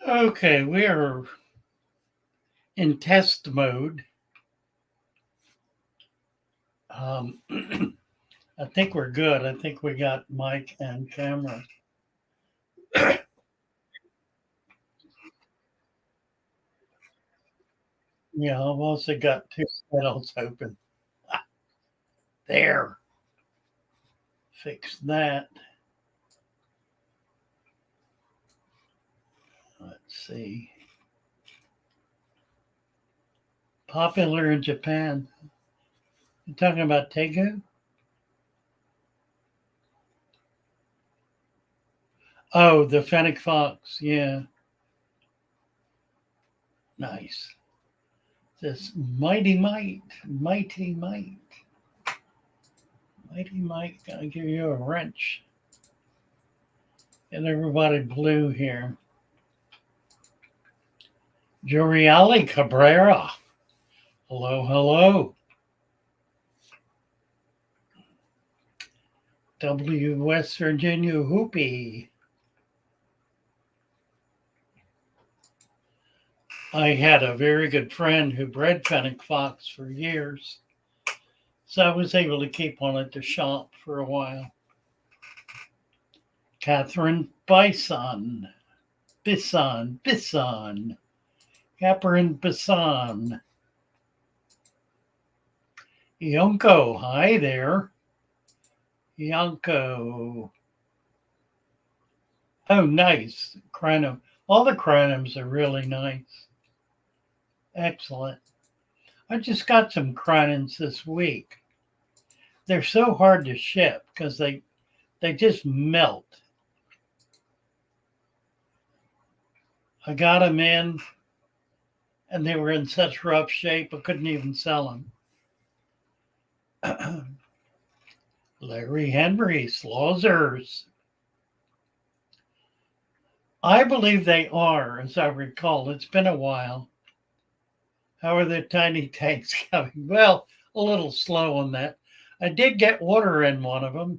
Okay, we are in test mode. I think we're good. I think we got mic and camera. Yeah, I've also got two channels open. There, fix that. Let's see. Popular in Japan. You talking about Tegu? Oh, the fennec fox. Yeah, nice. This mighty might, mighty might, mighty might. Gonna give you a wrench. Get everybody blue here. Juriali Cabrera. Hello, hello. W. West Virginia Hoopy. I had a very good friend who bred fennec fox for years, so I was able to keep one at the shop for a while. Catherine Bison. Bison. Catherine Bison. Yonko, hi there. Yonko. Oh, nice. Crinum. All the crinums are really nice. Excellent. I just got some crinums this week. They're so hard to ship because they just melt. I got them in and they were in such rough shape I couldn't even sell them. Larry Henry, Slausers. I believe they are, as I recall. It's been a while. How are the tiny tanks coming? Well, a little slow on that. I did get water in one of them.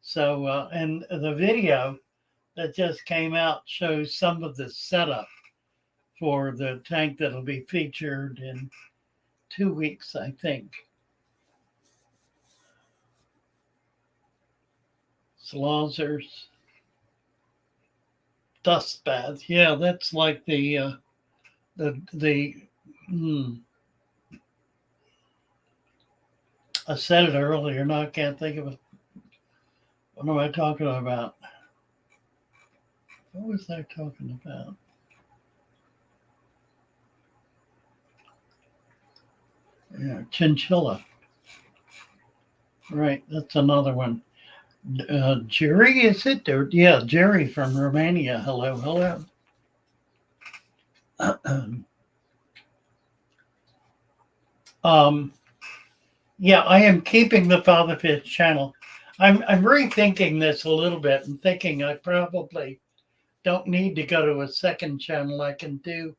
So, and the video that just came out shows some of the setup for the tank that'll be featured in 2 weeks, I think. Slausers. Dust bath. Yeah, that's like the I said it earlier, now I can't think of it. What am I talking about? What was I talking about? Yeah, chinchilla. Right, that's another one. Jerry, is it? Or, yeah, Jerry from Romania. Hello, hello. Yeah, I am keeping the Father Fish channel. I'm rethinking this a little bit and thinking I probably don't need to go to a second channel. I can do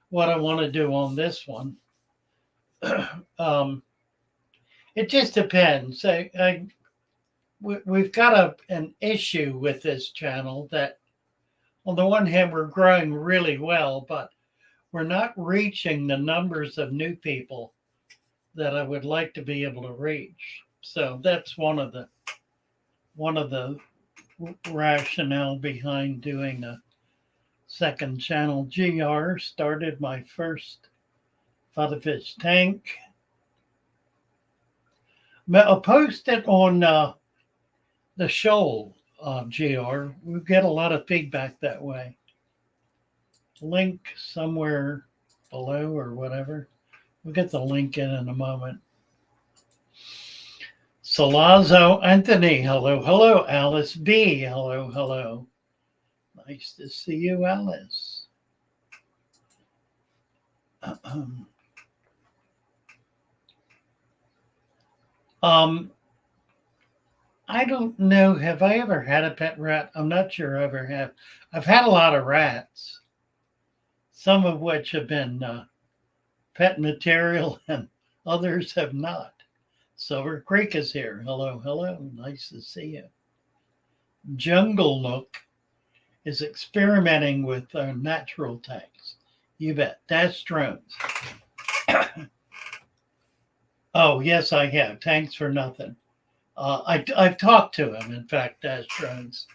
what I want to do on this one. It just depends. We've got an issue with this channel that, on the one hand, we're growing really well, but we're not reaching the numbers of new people that I would like to be able to reach. So that's one of the rationale behind doing a second channel. GR started my first Fatherfish tank. I'll post it on the shoal, GR. We get a lot of feedback that way. Link somewhere below or whatever. We'll get the link in a moment. Salazzo Anthony, hello, hello. Alice B, hello, hello. Nice to see you, Alice. I don't know. Have I ever had a pet rat? I'm not sure I ever have. I've had a lot of rats, some of which have been pet material and others have not. Silver Creek is here. Hello, hello. Nice to see you. Jungle Nook is experimenting with natural tanks. You bet. That's drones. Oh, yes, I have. Tanks for nothing. I've talked to him, in fact, Dash Drones.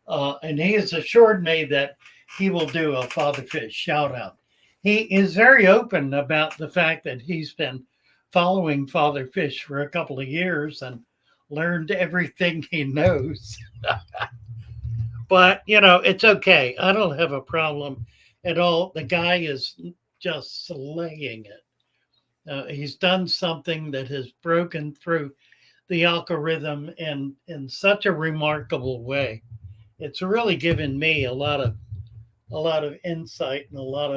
And he has assured me that he will do a Father Fish shout out. He is very open about the fact that he's been following Father Fish for a couple of years and learned everything he knows. But, it's okay. I don't have a problem at all. The guy is just slaying it. He's done something that has broken through the algorithm in such a remarkable way. It's really given me a lot of insight and a lot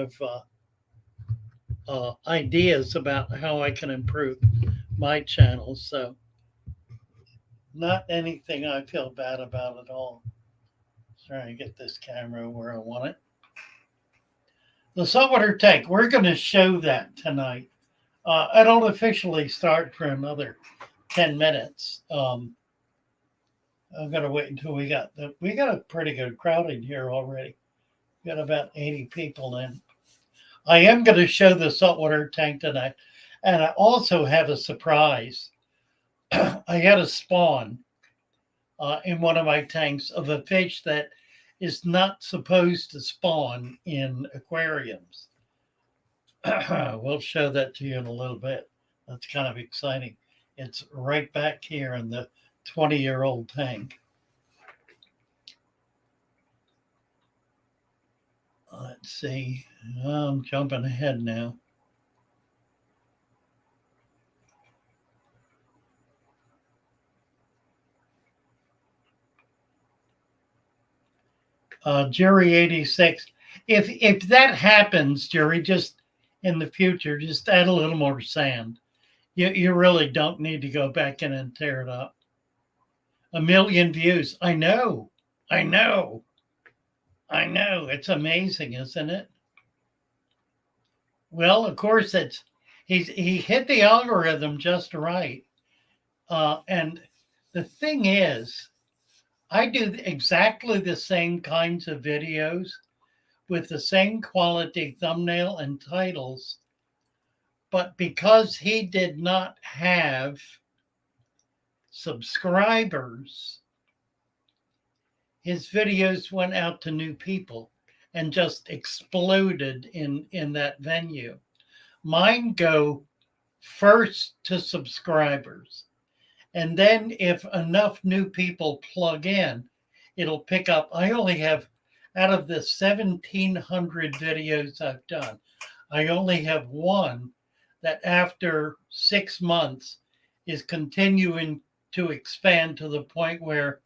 of ideas about how I can improve my channel. So, not anything I feel bad about at all. Trying to get this camera where I want it. The saltwater tank, we're going to show that tonight. I don't officially start for another 10 minutes. I'm going to wait until we got a pretty good crowd in here already. We got about 80 people in. I am going to show the saltwater tank tonight. And I also have a surprise. I had a spawn in one of my tanks of a fish that is not supposed to spawn in aquariums. We'll show that to you in a little bit. That's kind of exciting. It's right back here in the 20-year-old tank. Let's see. I'm jumping ahead now. Jerry 86. If that happens, Jerry, just in the future, just add a little more sand. You really don't need to go back in and tear it up. 1 million views. I know. It's amazing, isn't it? Well, of course, he hit the algorithm just right. And the thing is, I do exactly the same kinds of videos with the same quality thumbnail and titles, but because he did not have subscribers, his videos went out to new people and just exploded in that venue. Mine go first to subscribers. And then if enough new people plug in, it'll pick up. I only have, out of the 1,700 videos I've done, I only have one that after 6 months is continuing to expand to the point where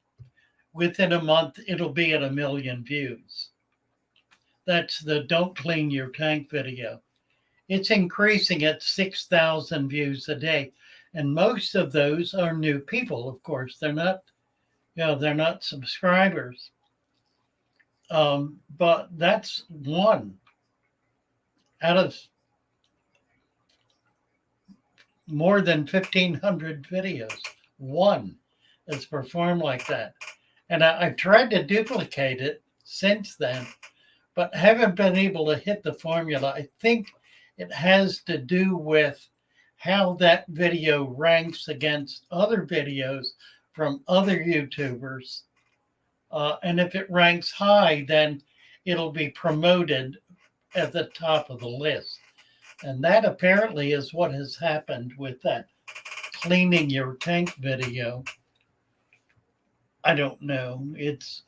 within a month it'll be at 1 million views. That's the Don't Clean Your Tank video. It's increasing at 6,000 views a day. And most of those are new people, of course. They're not, they're not subscribers. But that's one out of more than 1,500 videos. One that's performed like that. And I've tried to duplicate it since then, but haven't been able to hit the formula. I think it has to do with how that video ranks against other videos from other YouTubers. And if it ranks high, then it'll be promoted at the top of the list. And that apparently is what has happened with that cleaning your tank video. I don't know. It's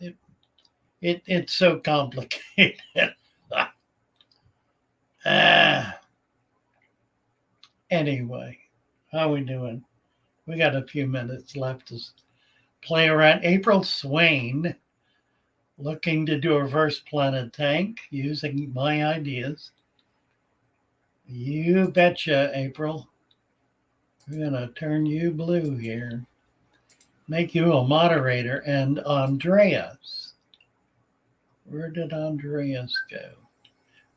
so complicated. Anyway, how are we doing? We got a few minutes left to play around. April Swain, looking to do a reverse planet tank using my ideas. You betcha, April. We're going to turn you blue here. Make you a moderator. And Andreas. Where did Andreas go?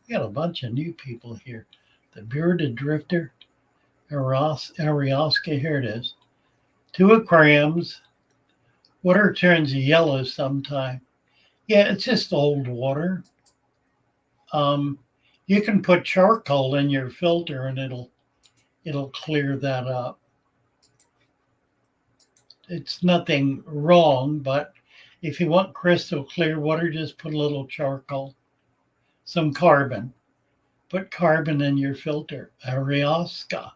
We got a bunch of new people here. The Bearded Drifter. Ariaska, here it is. 2 aquariums. Water turns yellow sometime. Yeah, it's just old water. Um, you can put charcoal in your filter and it'll clear that up. It's nothing wrong, but if you want crystal clear water, just put a little charcoal, some carbon. Put carbon in your filter. Ariaska.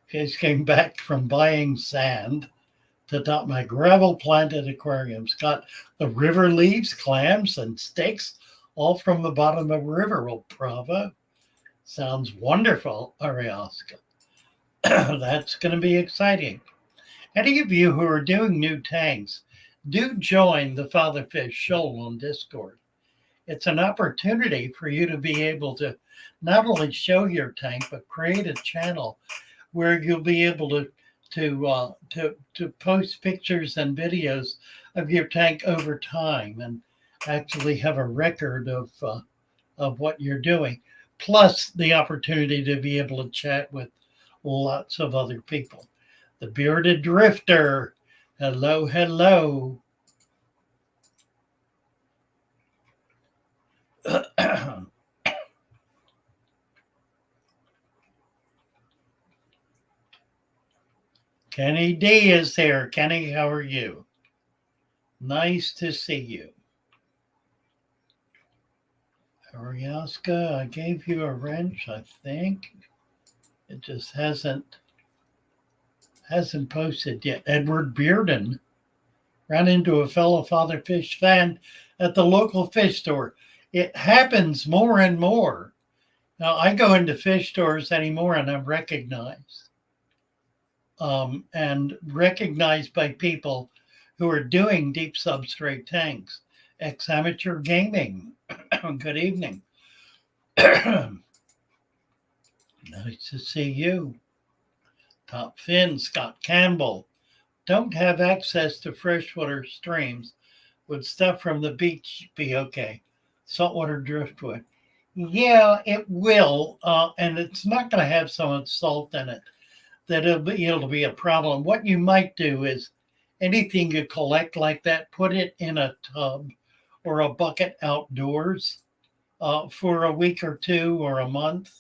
Just came back from buying sand to top my gravel planted aquariums. Got the river leaves, clams, and steaks all from the bottom of a river. Well, bravo. Sounds wonderful, Ariaska. That's going to be exciting. Any of you who are doing new tanks, do join the Fatherfish Shoal on Discord. It's an opportunity for you to be able to not only show your tank, but create a channel where you'll be able to post pictures and videos of your tank over time and actually have a record of what you're doing, plus the opportunity to be able to chat with lots of other people. The Bearded Drifter, hello, hello. Kenny D is there. Kenny, how are you? Nice to see you. Ariaska, I gave you a wrench, I think. It just hasn't posted yet. Edward Bearden ran into a fellow Fatherfish fan at the local fish store. It happens more and more. Now, I go into fish stores anymore and I'm recognized. And recognized by people who are doing deep substrate tanks. Ex-Amateur Gaming. Good evening. Nice to see you. Top Fin, Scott Campbell. Don't have access to freshwater streams. Would stuff from the beach be okay? Saltwater driftwood. Yeah, it will. And it's not going to have so much salt in it that it'll be a problem. What you might do is anything you collect like that, put it in a tub or a bucket outdoors for a week or two or a month.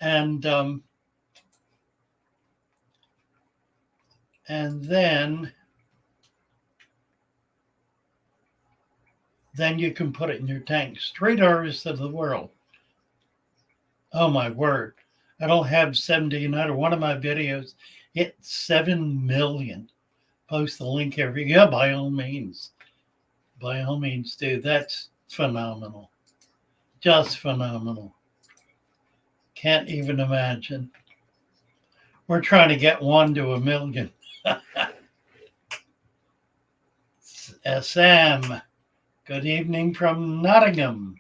And then you can put it in your tank. Straight harvest of the world. Oh my word. I don't have 79 or one of my videos hit 7 million. Post the link every, yeah, by all means. By all means, dude. That's phenomenal. Just phenomenal. Can't even imagine. We're trying to get 1 to 1 million. SM, good evening from Nottingham.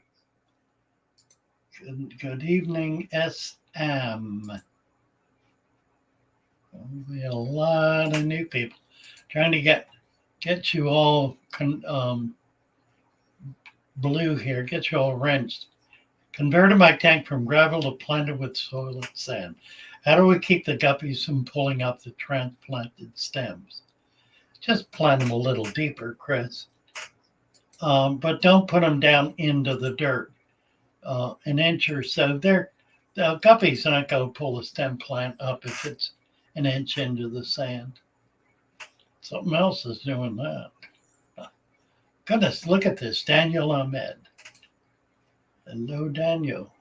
Good evening, SM. We had a lot of new people trying to get you all blue here, get you all wrenched. Converted my tank from gravel to planted with soil and sand. How do we keep the guppies from pulling up the transplanted stems? Just plant them a little deeper, Chris. But don't put them down into the dirt. An inch or so. The guppies are not going to pull the stem plant up if it's an inch into the sand. Something else is doing that. Goodness, look at this. Daniel Ahmed. Hello, Daniel.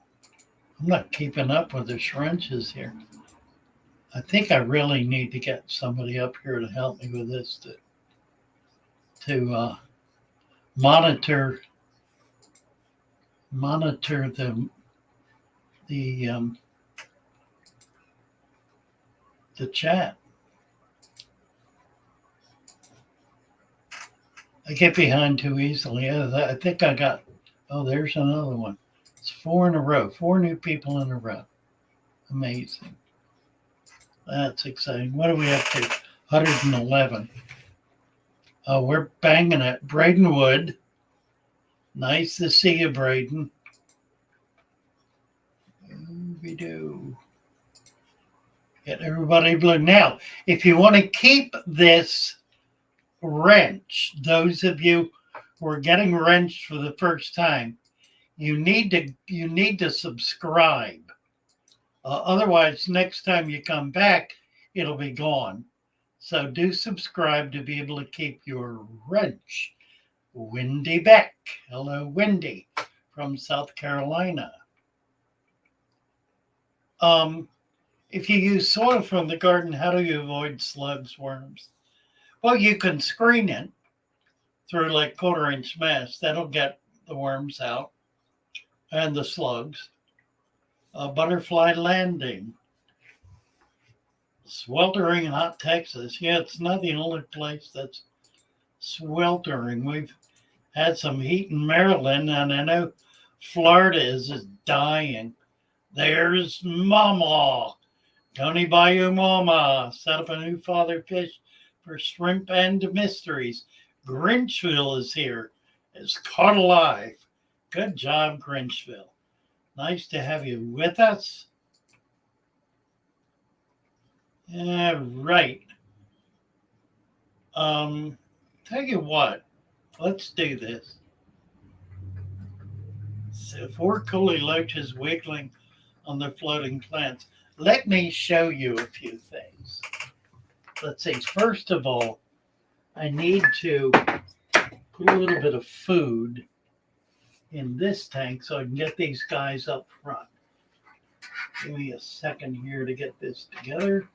I'm not keeping up with the wrenches here. I think I really need to get somebody up here to help me with this to monitor the chat. I get behind too easily. I think I got, oh, there's another one. It's 4 in a row, 4 new people in a row. Amazing. That's exciting. What are we up to? 111. Oh, we're banging it. Braden Wood. Nice to see you, Braden. We do. Get everybody blue. Now, if you want to keep this wrench, those of you for getting wrenched for the first time, you need to subscribe. Otherwise, next time you come back, it'll be gone. So do subscribe to be able to keep your wrench. Wendy Beck. Hello, Wendy from South Carolina. If you use soil from the garden, how do you avoid slugs, worms? Well, you can screen it through like 1/4-inch mesh. That'll get the worms out and the slugs. Butterfly landing. Sweltering hot Texas. Yeah, it's not the only place that's sweltering. We've had some heat in Maryland, and I know Florida is dying. There's Mama. Tony Bayou Mama set up a new father fish for shrimp and mysteries. Grinchville is here. It's caught alive. Good job, Grinchville. Nice to have you with us. Right. Tell you what, let's do this. So 4 coolie loaches wiggling on the floating plants. Let me show you a few things. Let's see. First of all, I need to put a little bit of food in this tank so I can get these guys up front. Give me a second here to get this together.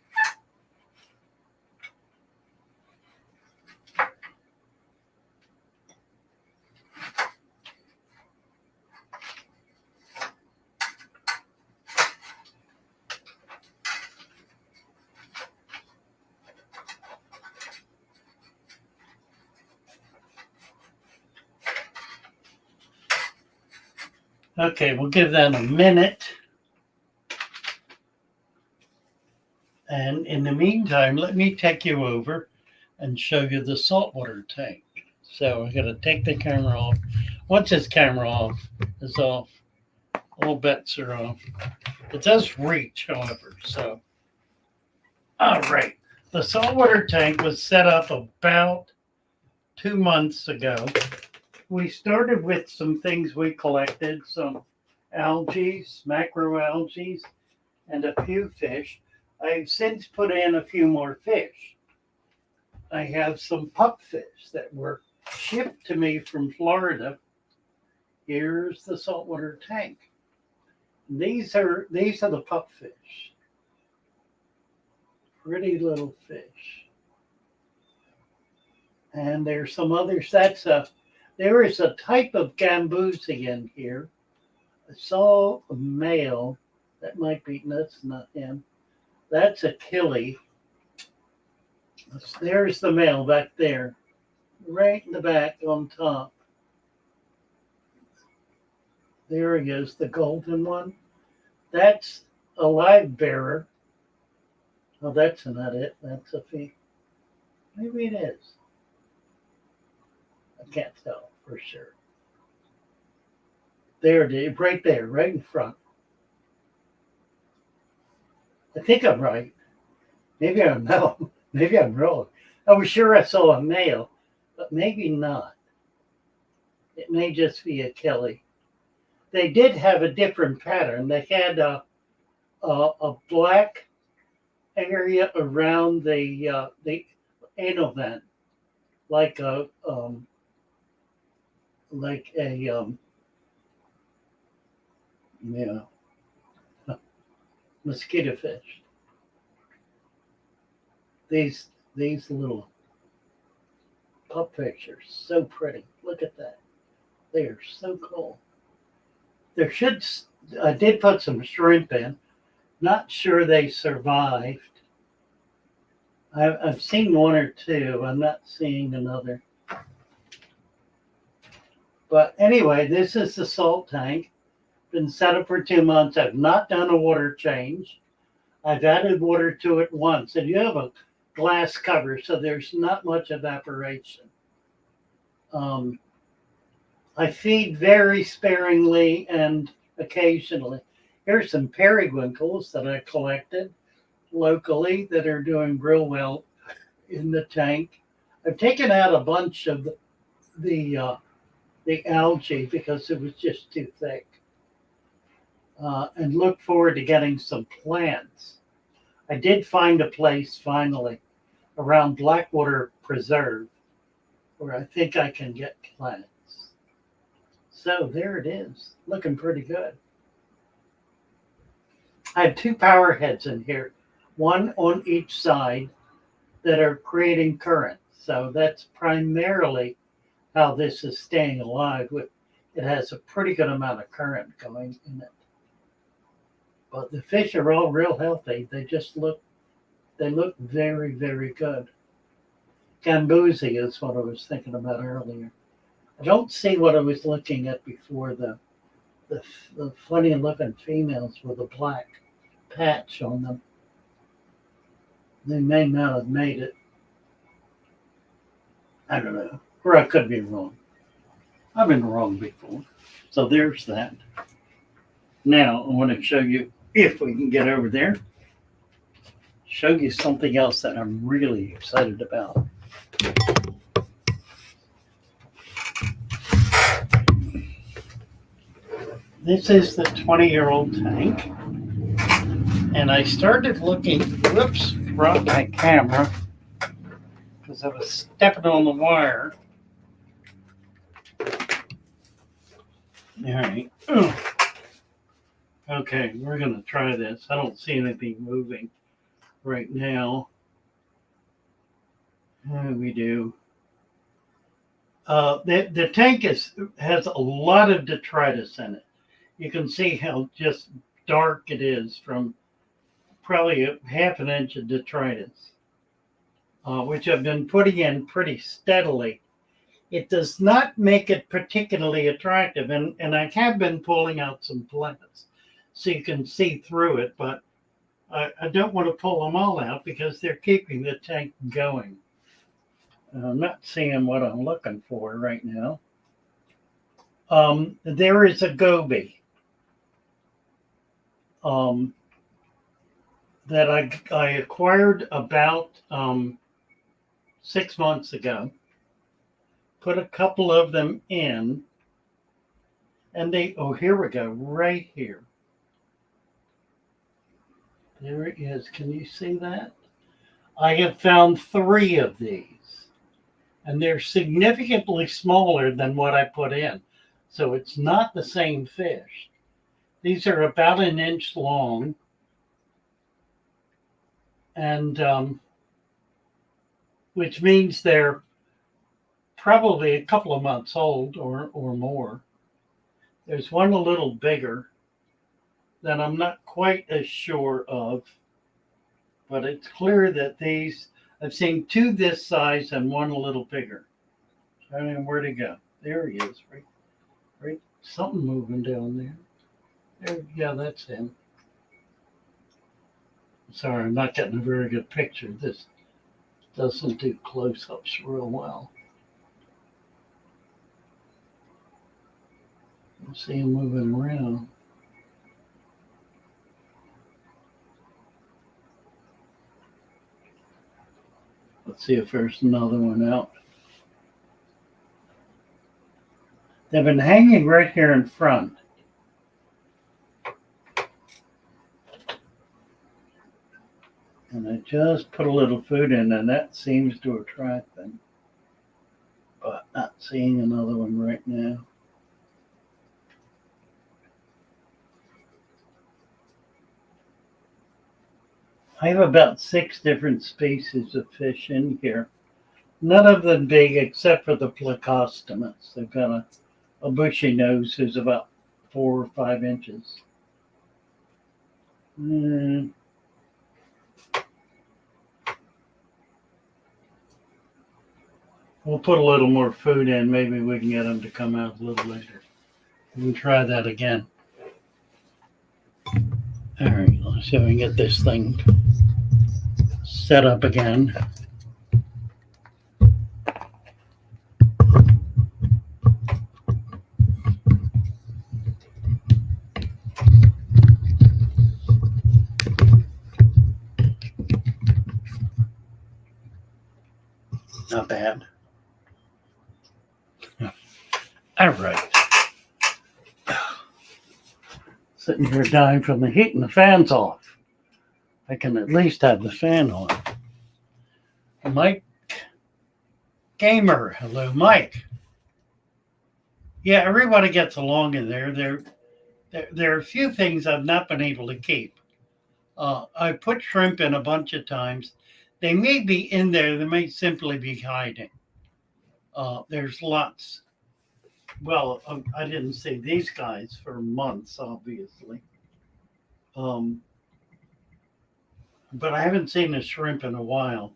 Okay, we'll give that a minute. And in the meantime, let me take you over and show you the saltwater tank. So I'm going to take the camera off. Once this camera is off, all bets are off. It does reach, however. So, all right. The saltwater tank was set up about 2 months ago. We started with some things we collected, some algae, macroalgae, and a few fish. I've since put in a few more fish. I have some pupfish that were shipped to me from Florida. Here's the saltwater tank. These are the pupfish. Pretty little fish. And there's some others. There is a type of gambusi in here. I saw a male. That might be, that's not him. That's a killie. There's the male back there. Right in the back on top. There he is, the golden one. That's a live bearer. Oh, that's not it. That's a female. Maybe it is. I can't tell for sure. There it is, right there, right in front. I think I'm right. Maybe I'm no. Maybe I'm wrong. I was sure I saw a male, but maybe not. It may just be a killie. They did have a different pattern. They had a black area around the anal vent, like a mosquito fish. These little pupfish are so pretty. Look at that. They are so cool. I did put some shrimp in. Not sure they survived. I've seen one or two. I'm not seeing another. But anyway, this is the salt tank. Been set up for 2 months. I've not done a water change. I've added water to it once. And you have a glass cover, so there's not much evaporation. I feed very sparingly and occasionally. Here's some periwinkles that I collected locally that are doing real well in the tank. I've taken out a bunch of the the algae because it was just too thick. And look forward to getting some plants. I did find a place finally around Blackwater Preserve where I think I can get plants. So there it is, looking pretty good. I have two power heads in here, one on each side that are creating current. So that's primarily how this is staying alive. It has a pretty good amount of current going in it. But the fish are all real healthy. They look very, very good. Gambusi is what I was thinking about earlier. I don't see what I was looking at before, the funny looking females with a black patch on them. They may not have made it. I don't know. Or I could be wrong. I've been wrong before. So there's that. Now I want to show you, if we can get over there, show you something else that I'm really excited about. This is the 20-year-old tank. And I started looking, whoops, brought my camera because I was stepping on the wire. All right. Okay, we're going to try this. I don't see anything moving right now. How do we do? The tank has a lot of detritus in it. You can see how just dark it is from probably a half an inch of detritus, which I've been putting in pretty steadily. It does not make it particularly attractive, and I have been pulling out some plants so you can see through it, but I don't want to pull them all out because they're keeping the tank going. I'm not seeing what I'm looking for right now. There is a goby that I acquired about 6 months ago. Put a couple of them in, and here we go, right here. There it is. Can you see that? I have found 3 of these, and they're significantly smaller than what I put in. So it's not the same fish. These are about an inch long, and which means they're probably a couple of months old or more. There's one a little bigger that I'm not quite as sure of, but it's clear that these, I've seen 2 this size and one a little bigger. I don't know where to go. There he is, right, something moving down there. Yeah, that's him. Sorry, I'm not getting a very good picture. This doesn't do close-ups real well. I see him moving around. Let's see if there's another one out. They've been hanging right here in front. And I just put a little food in, and that seems to attract them. But not seeing another one right now. I have about 6 different species of fish in here. None of them big except for the plecostomus. They've got a bushy nose who's about 4 or 5 inches. We'll put a little more food in. Maybe we can get them to come out a little later. We can try that again. All right, let's see if we can get this thing set up again. Not bad. All right. Sitting here dying from the heat and the fan's off. I can at least have the fan on. Mike Gamer. Hello, Mike. Yeah, everybody gets along in there. There are a few things I've not been able to keep. I put shrimp in a bunch of times. They may be in there. They may simply be hiding. There's lots. Well, I didn't see these guys for months, obviously. But I haven't seen a shrimp in a while.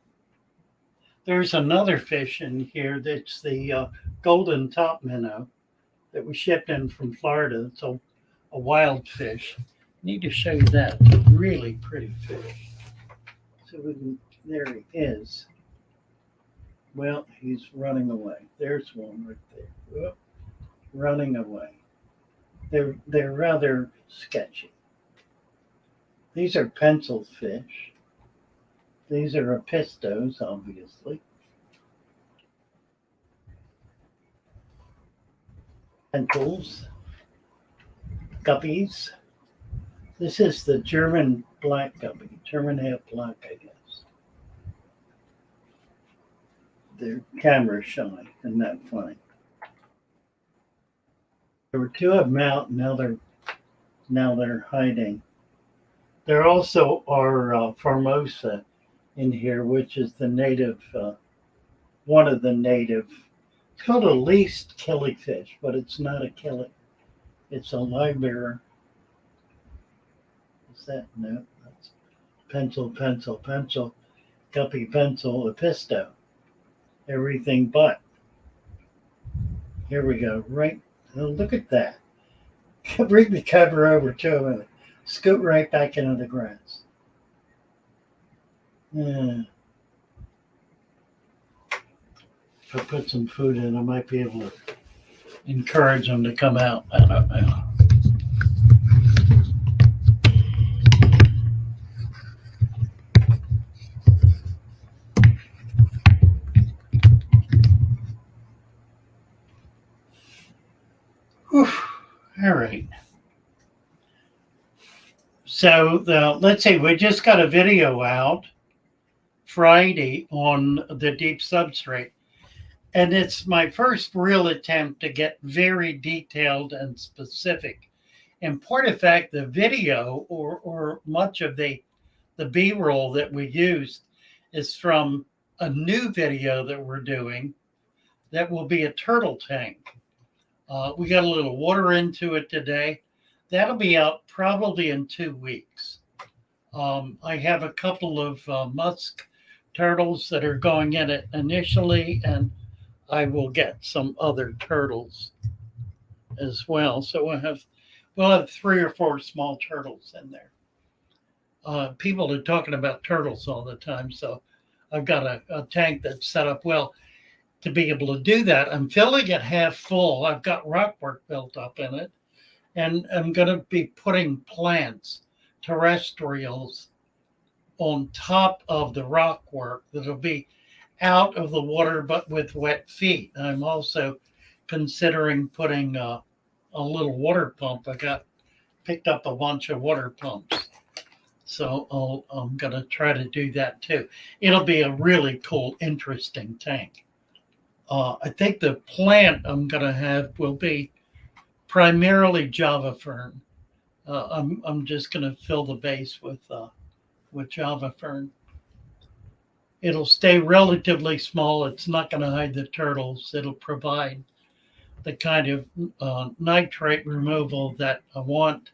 There's another fish in here that's the golden top minnow that was shipped in from Florida. It's a wild fish. Need to show you that. It's a really pretty fish. So there he is. Well, he's running away. There's one right there. Whoop, running away. They're rather sketchy. These are pencil fish. These are apistos, obviously. Pencils. Guppies. This is the German black guppy. German half black, I guess. They're camera shy. Isn't that funny? There were two of them out. Now they're hiding. There also are Formosa in here, which is the native, one of the native. It's called a least killifish, but it's not a killie. It's a live bearer. Is that? No, that's pencil, guppy pencil, apisto. Everything but. Here we go. Right. Oh, look at that. Bring the cover over to him and scoot right back into the grass. Yeah. If I put some food in, I might be able to encourage them to come out. I don't know. Whew. All right. So let's see, we just got a video out Friday on the deep substrate. And it's my first real attempt to get very detailed and specific. In point of fact, the video or much of the B-roll that we used is from a new video that we're doing that will be a turtle tank. We got a little water into it today. That'll be out probably in 2 weeks. I have a couple of musk turtles that are going in it initially, and I will get some other turtles as well. So we'll have 3 or 4 small turtles in there. People are talking about turtles all the time, so I've got a tank that's set up well to be able to do that. I'm filling it half full. I've got rockwork built up in it, and I'm going to be putting plants, terrestrials, on top of the rockwork that'll be out of the water but with wet feet. I'm also considering putting a little water pump. I picked up a bunch of water pumps. So I'm going to try to do that too. It'll be a really cool, interesting tank. I think the plant I'm going to have will be primarily Java fern. I'm just going to fill the base with Java fern. It'll stay relatively small. It's not going to hide the turtles. It'll provide the kind of nitrate removal that I want.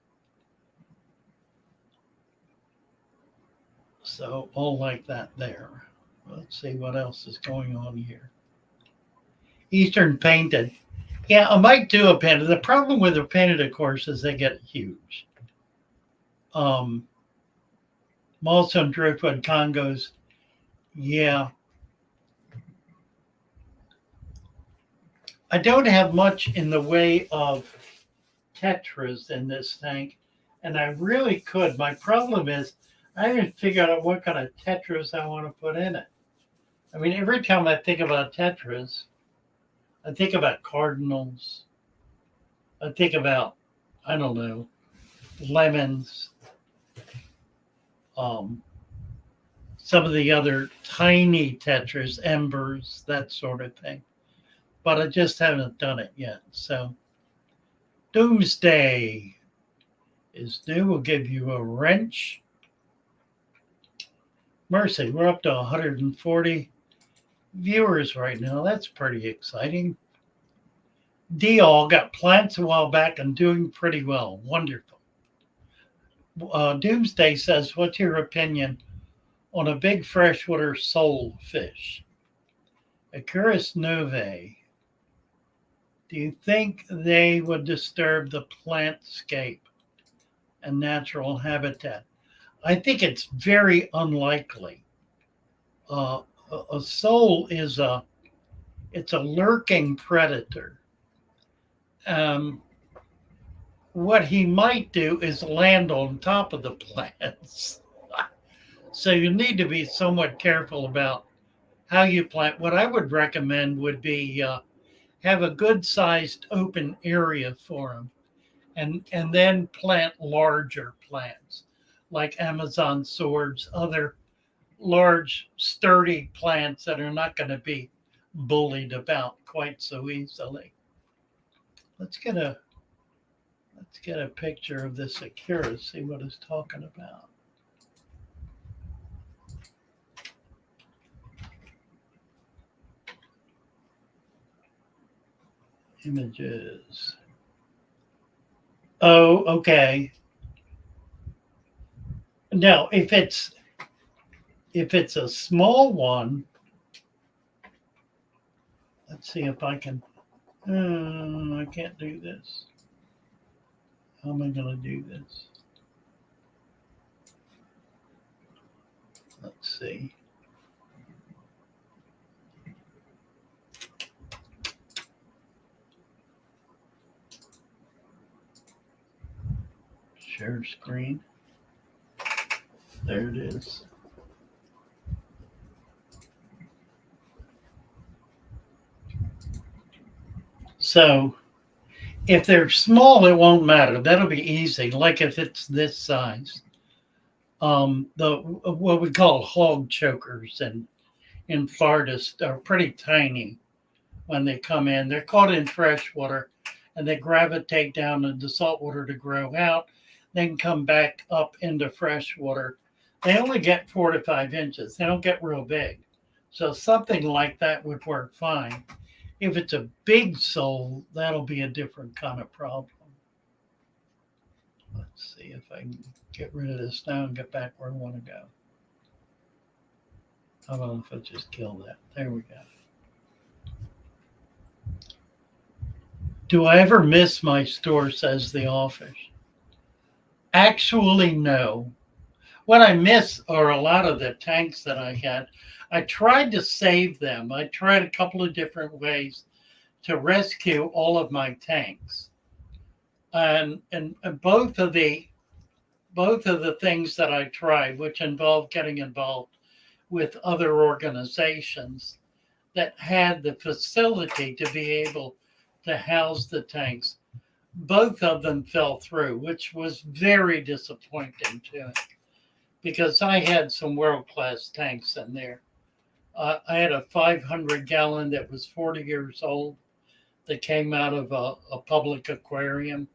So all like that there. Let's see what else is going on here. Eastern painted. Yeah, I might do a painted. The problem with the painted, of course, is they get huge. Mulsa and driftwood Congos. Yeah. I don't have much in the way of tetras in this tank, and I really could. My problem is I haven't figured out what kind of tetras I want to put in it. I mean, every time I think about tetras, I think about cardinals. I think about, I don't know, lemons, um, some of the other tiny tetras, embers, that sort of thing. But I just haven't done it yet. So, Doomsday is new. We'll give you a wrench. Mercy, we're up to 140 viewers right now. That's pretty exciting. All got plants a while back and doing pretty well. Wonderful. Doomsday says, what's your opinion on a big freshwater sole fish? Acurus novae. Do you think they would disturb the plantscape and natural habitat? I think it's very unlikely. A sole is it's a lurking predator. What he might do is land on top of the plants. So you need to be somewhat careful about how you plant. What I would recommend would be have a good sized open area for them, and then plant larger plants like Amazon swords, other large sturdy plants that are not going to be bullied about quite so easily. Let's get a picture of this Acura, see what it's talking about. Images. Oh, okay. Now, if it's a small one, let's see if I can. I can't do this. How am I going to do this? Let's see. Share screen. There it is. So if they're small, it won't matter. That'll be easy. Like if it's this size. The what we call hog chokers in Florida are pretty tiny when they come in. They're caught in fresh water and they gravitate down into salt water to grow out, then come back up into fresh water. They only get 4 to 5 inches. They don't get real big. So something like that would work fine. If it's a big sole, that'll be a different kind of problem. Let's see if I can get rid of this now and get back where I want to go. How about if I just kill that? There we go. Do I ever miss my store, says the office? Actually, no. What I miss are a lot of the tanks that I had. I tried to save them. I tried a couple of different ways to rescue all of my tanks. And both of the things that I tried, which involved getting involved with other organizations that had the facility to be able to house the tanks, both of them fell through, which was very disappointing to me because I had some world-class tanks in there. I had a 500-gallon that was 40 years old that came out of a public aquarium.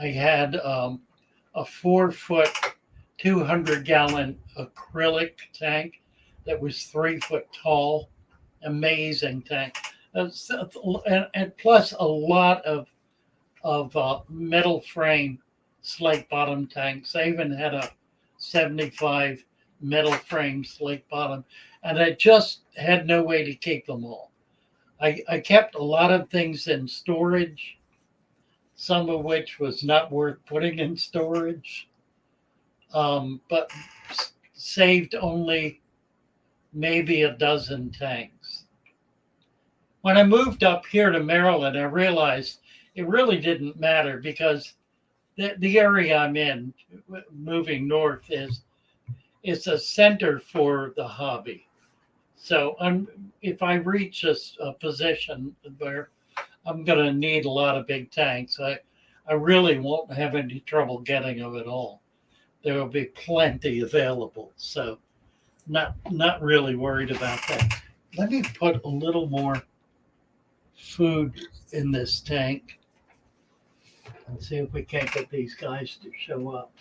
I had a 4-foot, 200-gallon acrylic tank that was 3 foot tall. Amazing tank. And plus a lot of metal frame slate bottom tanks. I even had a 75 metal frame slate bottom, and I just had no way to keep them all. I kept a lot of things in storage, some of which was not worth putting in storage, but saved only maybe a dozen tanks. When I moved up here to Maryland, I realized it really didn't matter because the area I'm in, moving north, is a center for the hobby. So if I reach a position where I'm going to need a lot of big tanks. I really won't have any trouble getting them at all. There will be plenty available. So not really worried about that. Let me put a little more food in this tank and see if we can't get these guys to show up.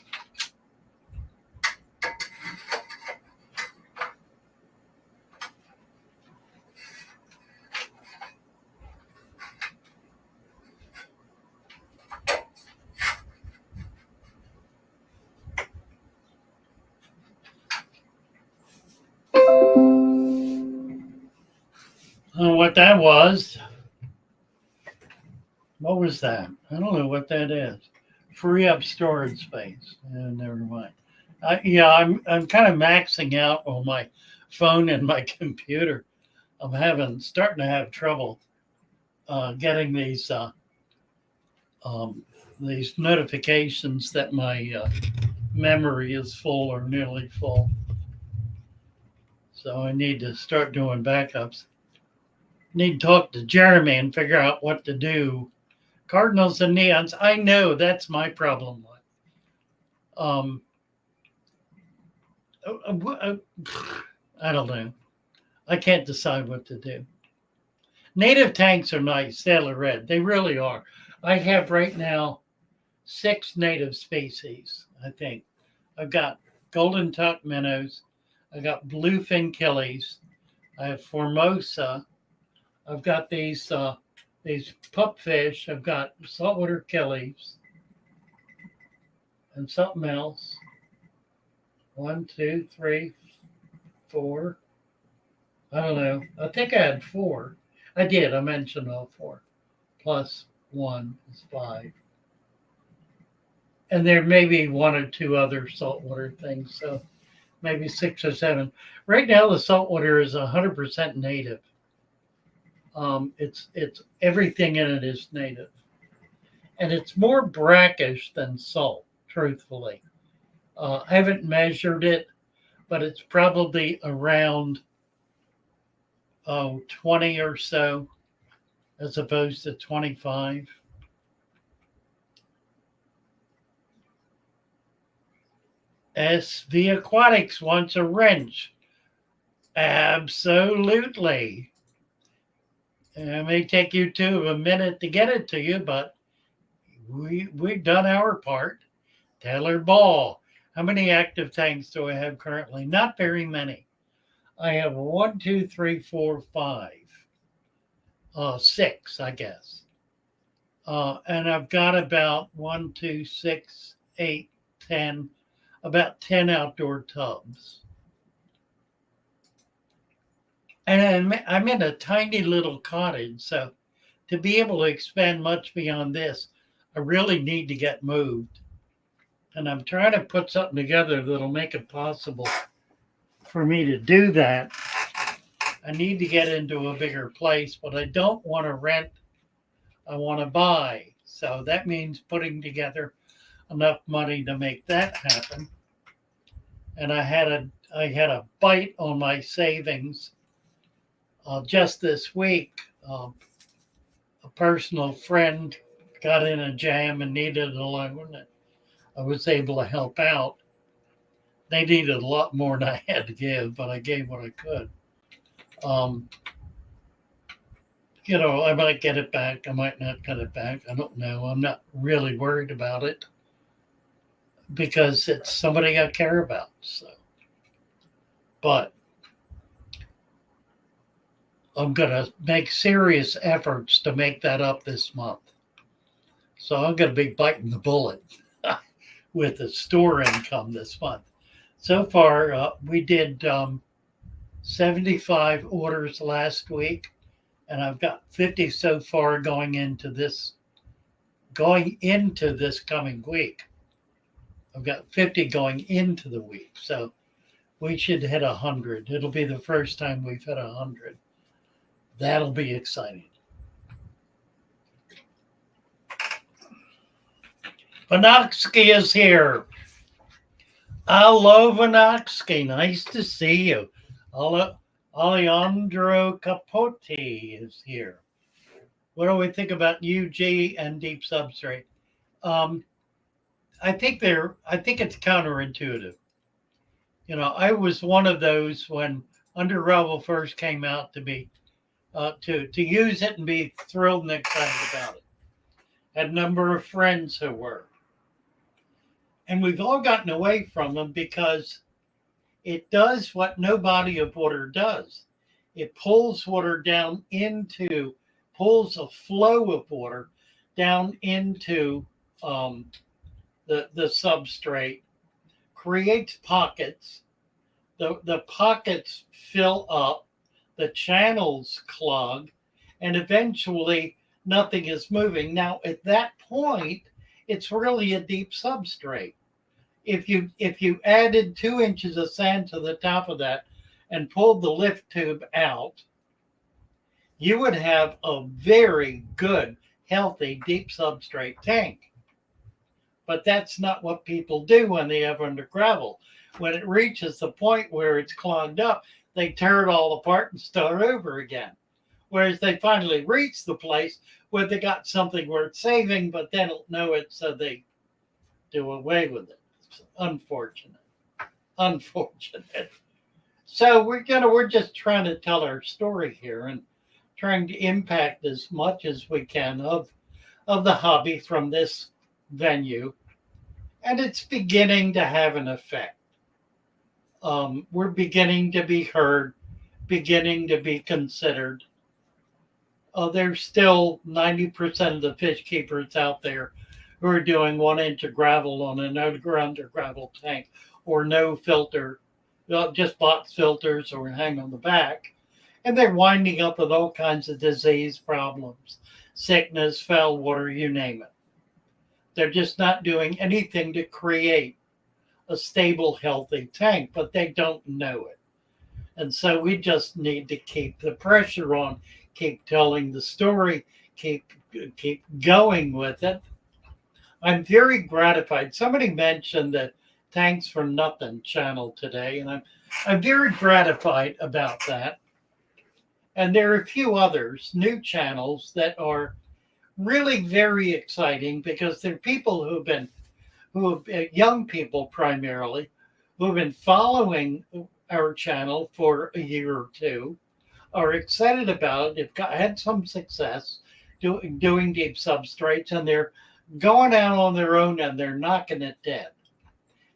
I don't know what that was. What was that? I don't know what that is. Free up storage space. Never mind. I'm kind of maxing out on my phone and my computer. I'm starting to have trouble getting these notifications that my memory is full or nearly full. So I need to start doing backups. Need to talk to Jeremy and figure out what to do. Cardinals and neons. I know that's my problem. I don't know. I can't decide what to do. Native tanks are nice, Sailor Red. They really are. I have right now 6 native species, I think. I've got golden tuck minnows. I got bluefin killies. I have Formosa. I've got these pupfish. I've got saltwater killies and something else. 1, 2, 3, 4. I don't know. I think I had 4. I did. I mentioned all 4. Plus 1 is 5. And there may be 1 or 2 other saltwater things. So maybe 6 or 7. Right now, the saltwater is 100% native. It's everything in it is native. And it's more brackish than salt, truthfully. I haven't measured it, but it's probably around 20 or so, as opposed to 25. SV Aquatics wants a wrench. Absolutely. It may take you a minute to get it to you, but we've done our part. Taylor Ball. How many active tanks do I have currently? Not very many. I have 1, 2, 3, 4, 5. 6, I guess. And I've got about 1, 2, 6, 8, 10, about 10 outdoor tubs. And I'm in a tiny little cottage, so to be able to expand much beyond this, I really need to get moved. And I'm trying to put something together that'll make it possible for me to do that. I need to get into a bigger place, but I don't want to rent. I want to buy. So that means putting together enough money to make that happen. And I had a bite on my savings just this week. A personal friend got in a jam and needed a loan. I was able to help out. They needed a lot more than I had to give, but I gave what I could. I might get it back. I might not get it back. I don't know. I'm not really worried about it because it's somebody I care about. So, but I'm going to make serious efforts to make that up this month. So I'm going to be biting the bullet with the store income this month. So far, we did 75 orders last week, and I've got 50 so far going into this coming week. I've got 50 going into the week, so we should hit 100. It'll be the first time we've hit 100. That'll be exciting. Vanoksky is here. Hello, Vanoksky. Nice to see you. Alejandro Capote is here. What do we think about UG and deep substrate? Um, I think it's counterintuitive. You know, I was one of those when under gravel first came out to be to use it and be thrilled and excited about it. Had a number of friends who were, and we've all gotten away from them because it does what no body of water does. It pulls water down into, pulls a flow of water down into the substrate, creates pockets. The pockets fill up, the channels clog, and eventually nothing is moving. Now, at that point, it's really a deep substrate. If you added 2 inches of sand to the top of that and pulled the lift tube out, you would have a very good, healthy, deep substrate tank. But that's not what people do when they have under gravel. When it reaches the point where it's clogged up, they tear it all apart and start over again. Whereas they finally reach the place where they got something worth saving, but they don't know it, so they do away with it. It's unfortunate. Unfortunate. So we're just trying to tell our story here and trying to impact as much as we can of the hobby from this venue. And it's beginning to have an effect. We're beginning to be heard, beginning to be considered. There's still 90% of the fish keepers out there who are doing 1 inch of gravel on an under gravel tank, or no filter, just box filters or hang on the back. And they're winding up with all kinds of disease problems, sickness, foul water, you name it. They're just not doing anything to create a stable, healthy tank, but they don't know it. And so we just need to keep the pressure on, keep telling the story, keep going with it. I'm very gratified. Somebody mentioned the Tanks for Nothing channel today, and I'm very gratified about that. And there are a few others, new channels that are really very exciting because they're people who have young people primarily, who have been following our channel for a year or two, are excited about it, have had some success doing deep substrates, and they're going out on their own and they're knocking it dead.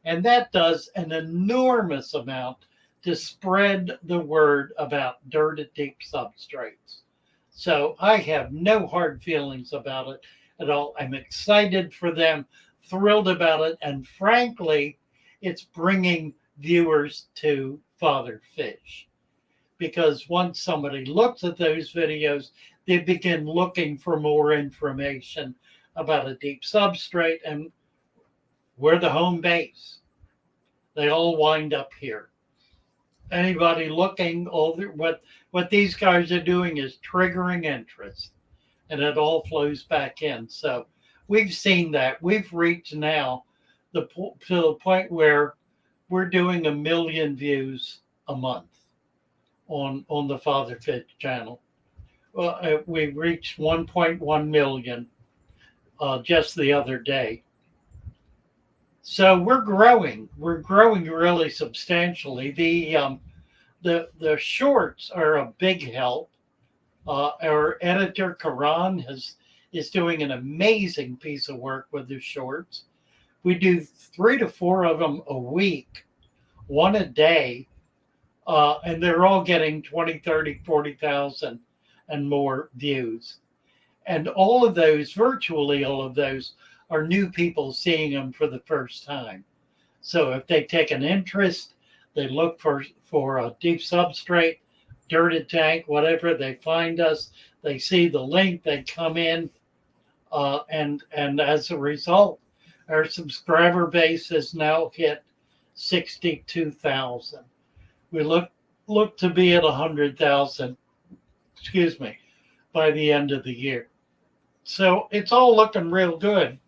And that does an enormous amount to spread the word about dirt at deep substrates. So I have no hard feelings about it at all. I'm excited for them, thrilled about it, and frankly, it's bringing viewers to Father Fish. Because once somebody looks at those videos, they begin looking for more information about a deep substrate, and we're the home base. They all wind up here. Anybody looking over what these guys are doing is triggering interest, and it all flows back in. So we've seen that. We've reached now to the point where we're doing 1 million views a month on the Father Fish channel. We reached 1.1 million just the other day. So we're growing. We're growing really substantially. The shorts are a big help. Our editor Karan is doing an amazing piece of work with the shorts. We do 3 to 4 of them a week, 1 a day, and they're all getting 20, 30, 40,000 and more views. And all of those, virtually all of those, are new people seeing them for the first time. So if they take an interest, they look for a deep substrate, dirted tank, whatever, they find us, they see the link, they come in, and as a result, our subscriber base has now hit 62,000. We look to be at 100,000, by the end of the year. So it's all looking real good.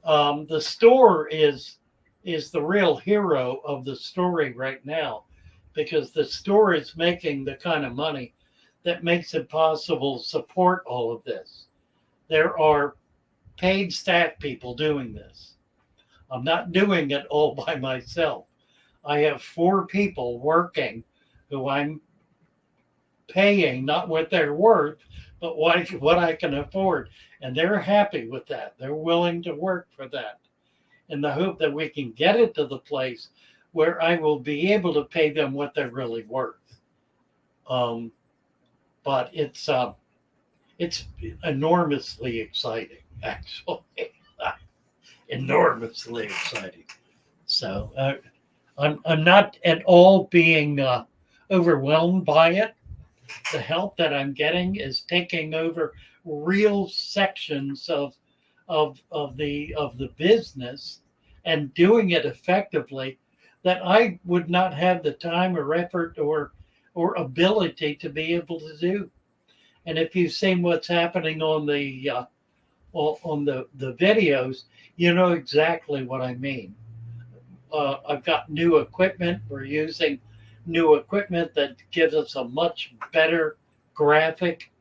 The store is the real hero of the story right now, because the store is making the kind of money that makes it possible to support all of this. There are paid staff people doing this. I'm not doing it all by myself. I have 4 people working who I'm paying not what they're worth, but what I can afford. And they're happy with that. They're willing to work for that in the hope that we can get it to the place where I will be able to pay them what they're really worth. But it's enormously exciting, actually. Enormously exciting. So I'm not at all being overwhelmed by it. The help that I'm getting is taking over real sections of the business and doing it effectively that I would not have the time or effort or ability to be able to do. And if you've seen what's happening on the videos, you know exactly what I mean. I've got new equipment. We're using new equipment that gives us a much better graphic.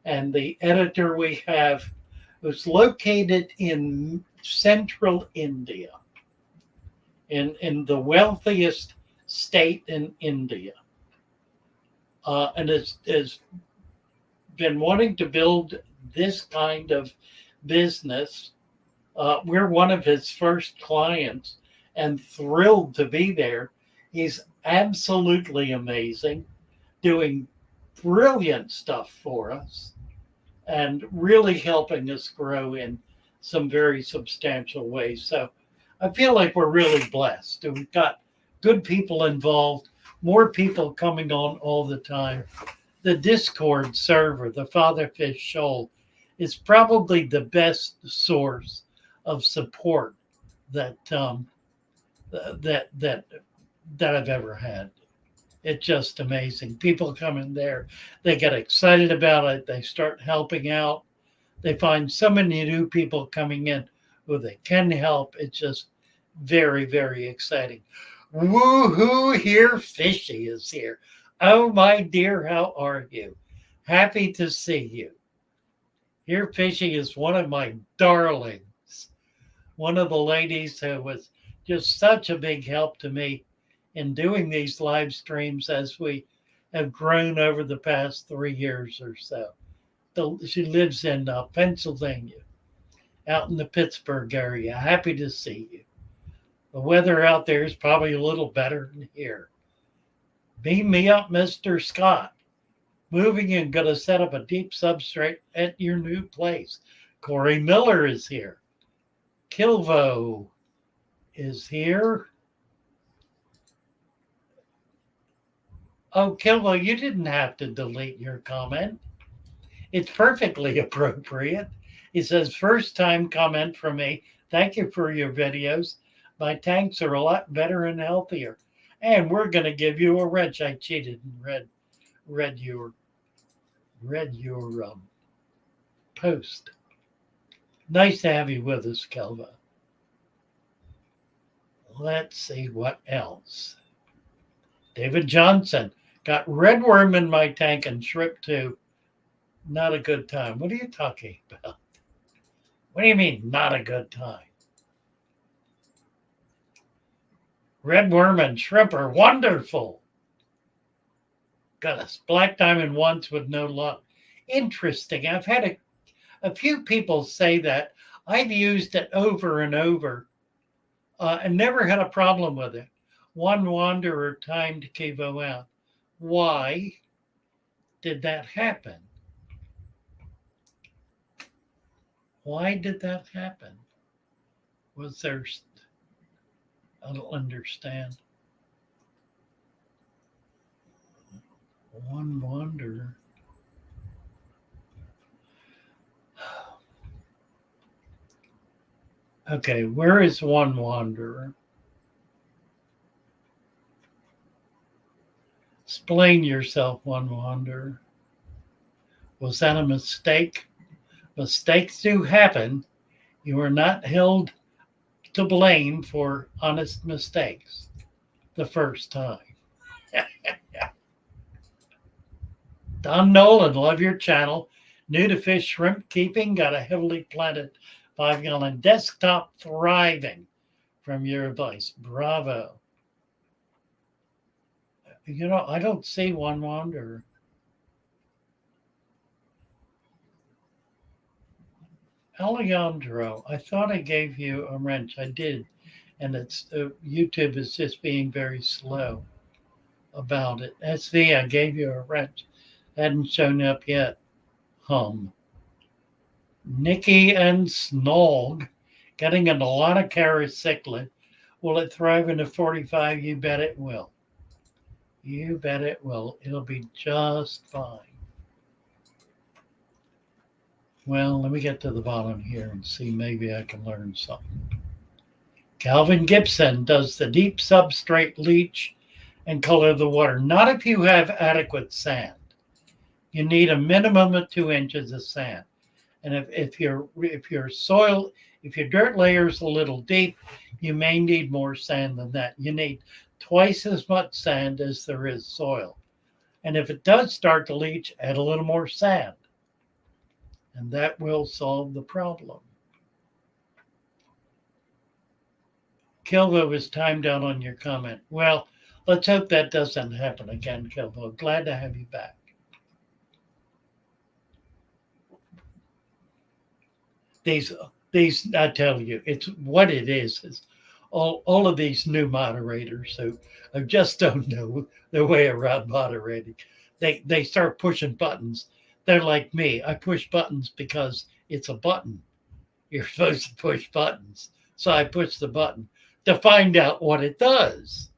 And the editor we have was located in central India, in the wealthiest state in India. And has been wanting to build this kind of business. We're one of his first clients and thrilled to be there. He's absolutely amazing, doing brilliant stuff for us and really helping us grow in some very substantial ways. So I feel like we're really blessed. We've got good people involved, more people coming on all the time. The Discord server, the Fatherfish Shoal, is probably the best source of support that I've ever had. It's just amazing. People come in there, they get excited about it, they start helping out. They find so many new people coming in who they can help. It's just very, very exciting. Woohoo! Here, Fishy is here. Oh, my dear, how are you? Happy to see you. Here, Fishy is one of my darlings. One of the ladies who was just such a big help to me in doing these live streams as we have grown over the past 3 years or so. She lives in Pennsylvania, out in the Pittsburgh area. Happy to see you. The weather out there is probably a little better than here. Beam me up, Mr. Scott. Moving and going to set up a deep substrate at your new place. Corey Miller is here. Kilvo is here. Oh, Kilvo, you didn't have to delete your comment. It's perfectly appropriate. It says, first time comment from me. Thank you for your videos. My tanks are a lot better and healthier. And we're going to give you a wrench. I cheated and read your post. Nice to have you with us, Kelva. Let's see what else. David Johnson. Got red worm in my tank and shrimp too. Not a good time. What are you talking about? What do you mean, not a good time? Red worm and shrimp are wonderful. Got a black diamond once with no luck. Interesting. I've had a few people say that. I've used it over and over and never had a problem with it. One wanderer timed Kivo out. Why did that happen? Why did that happen? Was there... I don't understand. One wanderer. Okay, where is one wanderer? Explain yourself, one wanderer. Was that a mistake? Mistakes do happen. You are not held to blame for honest mistakes the first time. Don Nolan, love your channel. New to fish shrimp keeping, got a heavily planted 5-gallon desktop, thriving from your advice. Bravo. You know, I don't see one wander. Alejandro, I thought I gave you a wrench. I did. And it's YouTube is just being very slow about it. SV, I gave you a wrench. Hadn't shown up yet. Nikki and Snog, getting in a lot of cichlid. Will it thrive in a 45? You bet it will. You bet it will. It'll be just fine. Well, let me get to the bottom here and see, maybe I can learn something. Calvin Gibson, does the deep substrate leach and color the water? Not if you have adequate sand. You need a minimum of 2 inches of sand. And if your dirt layer is a little deep, you may need more sand than that. You need twice as much sand as there is soil. And if it does start to leach, add a little more sand. And that will solve the problem. Kilvo was timed out on your comment. Well, let's hope that doesn't happen again, Kilvo. Glad to have you back. These, I tell you, it's what it is all of these new moderators who just don't know their way around moderating. They start pushing buttons. They're like me. I push buttons because it's a button. You're supposed to push buttons. So I push the button to find out what it does.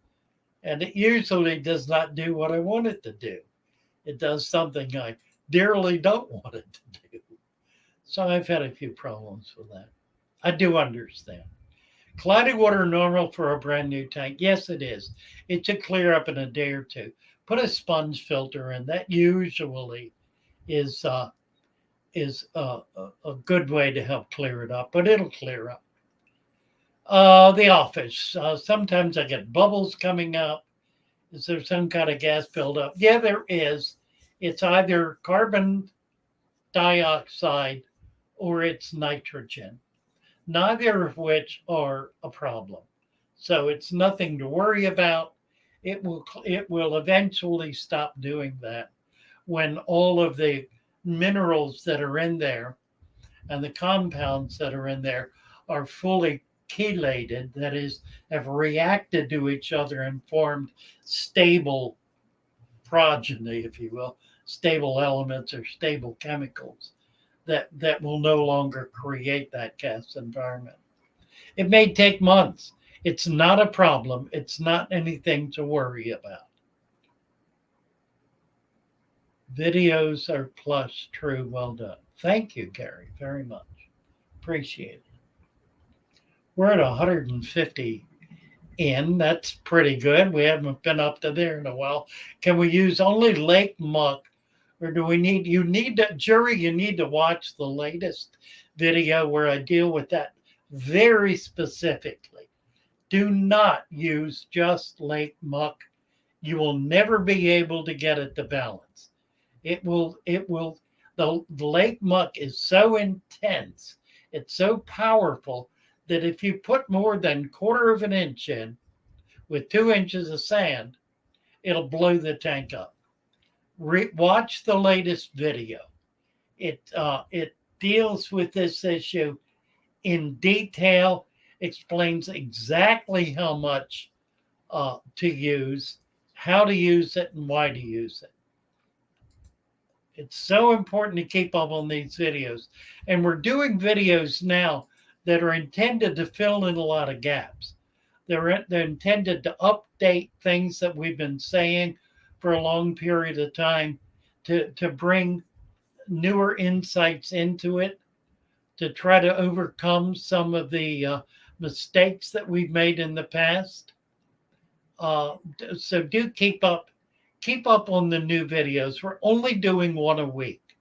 And it usually does not do what I want it to do. It does something I dearly don't want it to do. So I've had a few problems with that. I do understand. Cloudy water normal for a brand new tank? Yes, it is. It should clear up in a day or two. Put a sponge filter in. That usually is a good way to help clear it up, but it'll clear up. The office. Sometimes I get bubbles coming up. Is there some kind of gas buildup? Yeah, there is. It's either carbon dioxide or it's nitrogen, neither of which are a problem. So it's nothing to worry about. It will eventually stop doing that when all of the minerals that are in there and the compounds that are in there are fully chelated, that is, have reacted to each other and formed stable progeny, if you will, stable elements or stable chemicals that will no longer create that gas environment. It may take months. It's not a problem. It's not anything to worry about. Videos are plus true. Well done. Thank you, Gary, very much. Appreciate it. We're at 150 in. That's pretty good. We haven't been up to there in a while. Can we use only lake muck, or do we need, you need to watch the latest video where I deal with that very specifically. Do not use just lake muck. You will never be able to get it to balance. The lake muck is so intense, it's so powerful that if you put more than 1/4 of an inch in with 2 inches of sand, it'll blow the tank up. Watch the latest video. It deals with this issue in detail, explains exactly how much to use, how to use it, and why to use it. It's so important to keep up on these videos. And we're doing videos now that are intended to fill in a lot of gaps. They're intended to update things that we've been saying for a long period of time, to bring newer insights into it, to try to overcome some of the mistakes that we've made in the past. So do keep up on the new videos. We're only doing one a week,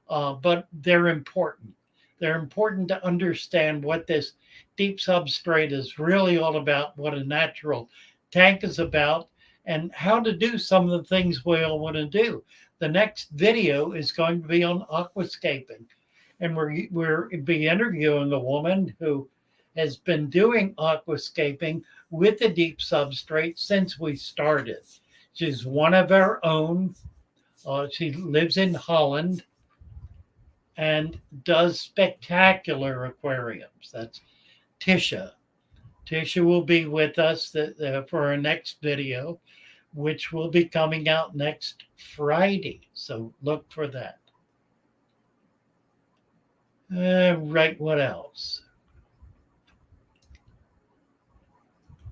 but they're important. They're important to understand what this deep substrate is really all about, what a natural tank is about, and how to do some of the things we all want to do. The next video is going to be on aquascaping, and we're be interviewing a woman who has been doing aquascaping with the deep substrate since we started. She's one of our own. She lives in Holland and does spectacular aquariums. That's Tisha. Tisha will be with us for our next video, which will be coming out next Friday. So look for that. Right, what else?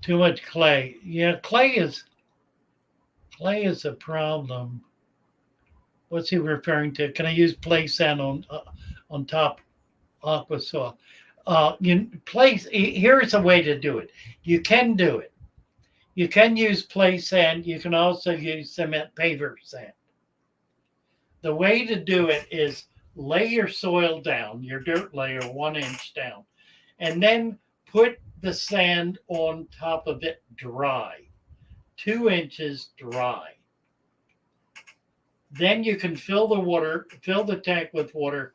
Too much clay. Yeah, clay is a problem. What's he referring to? Can I use play sand on top aqua soil? Here's a way to do it. You can do it. You can use play sand. You can also use cement paver sand. The way to do it is lay your soil down, your dirt layer 1 inch down, and then put the sand on top of it dry, 2 inches dry. Then you can fill the tank with water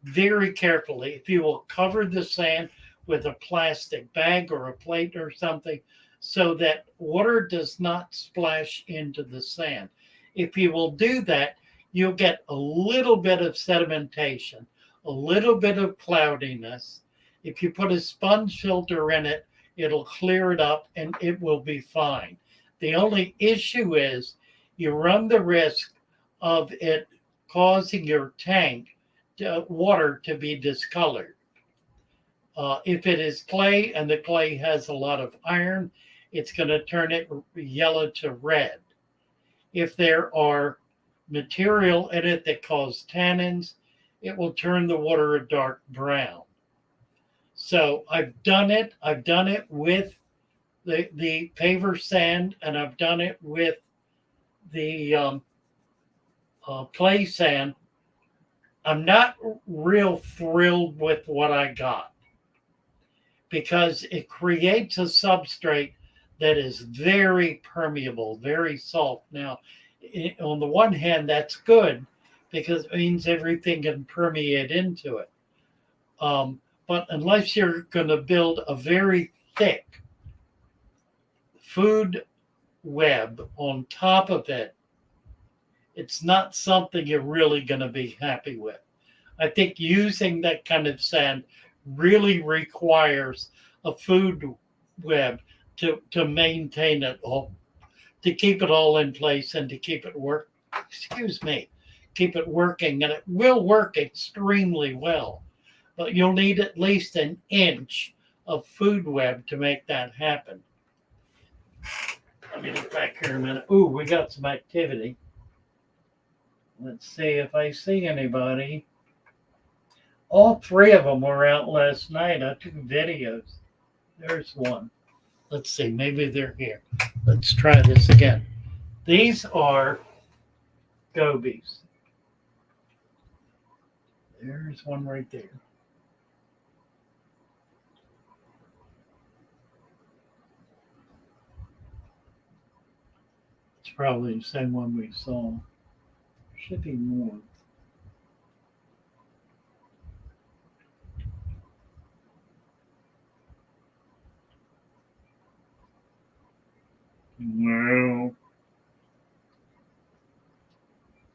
very carefully. If you will cover the sand with a plastic bag or a plate or something so that water does not splash into the sand. If you will do that, you'll get a little bit of sedimentation, a little bit of cloudiness. If you put a sponge filter in it, it'll clear it up and it will be fine. The only issue is you run the risk of it causing your tank water to be discolored. If it is clay and the clay has a lot of iron, it's going to turn it yellow to red. If there are material in it that cause tannins, it will turn the water a dark brown. So I've done it. I've done it with the paver sand, and I've done it with the play sand. I'm not real thrilled with what I got because it creates a substrate that is very permeable, very soft. Now, on the one hand, that's good because it means everything can permeate into it. But unless you're going to build a very thick food web on top of it, it's not something you're really going to be happy with. I think using that kind of sand really requires a food web to maintain it all, to keep it all in place and to keep it keep it working. And it will work extremely well. But you'll need at least 1 inch of food web to make that happen. Let me look back here a minute. Ooh, we got some activity. Let's see if I see anybody. All 3 of them were out last night. I took videos. There's one. Let's see, maybe they're here. Let's try this again. These are gobies. There's one right there. It's probably the same one we saw. Should be more. Well,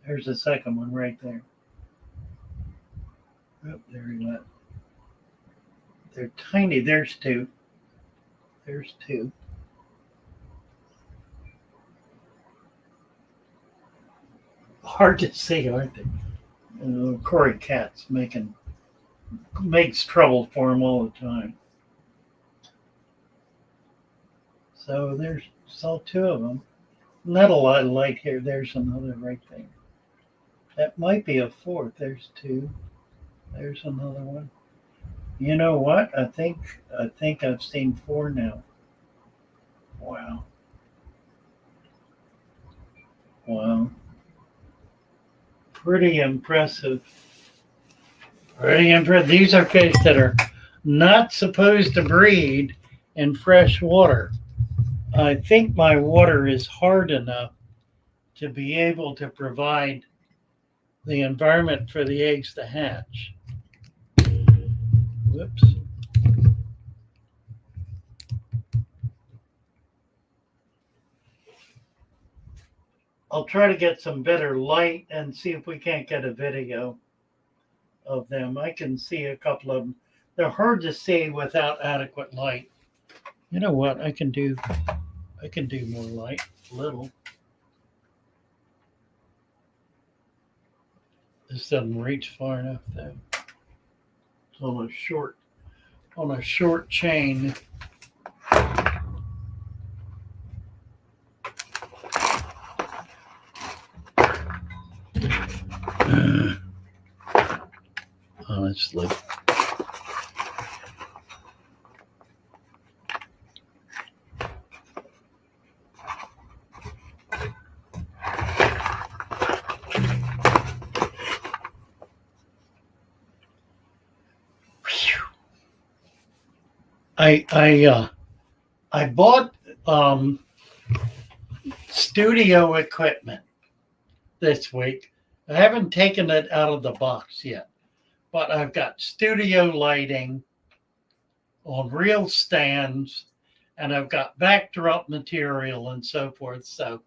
there's the second one right there. Oh, there he went. They're tiny. There's 2. There's 2. Hard to see, aren't they? Cory Cat's makes trouble for him all the time. So there's saw 2 of them. Not a lot of light here. There's another right there. That might be a 4th. There's 2. There's another one. You know what? I think I've seen 4 now. Wow. Wow. Pretty impressive. Pretty impressive. These are fish that are not supposed to breed in fresh water. I think my water is hard enough to be able to provide the environment for the eggs to hatch. Whoops. I'll try to get some better light and see if we can't get a video of them. I can see a couple of them. They're hard to see without adequate light. You know what? I can do more light, a little. This doesn't reach far enough though. It's on a short chain. Honestly. I bought studio equipment this week. I haven't taken it out of the box yet, but I've got studio lighting on real stands, and I've got backdrop material and so forth. So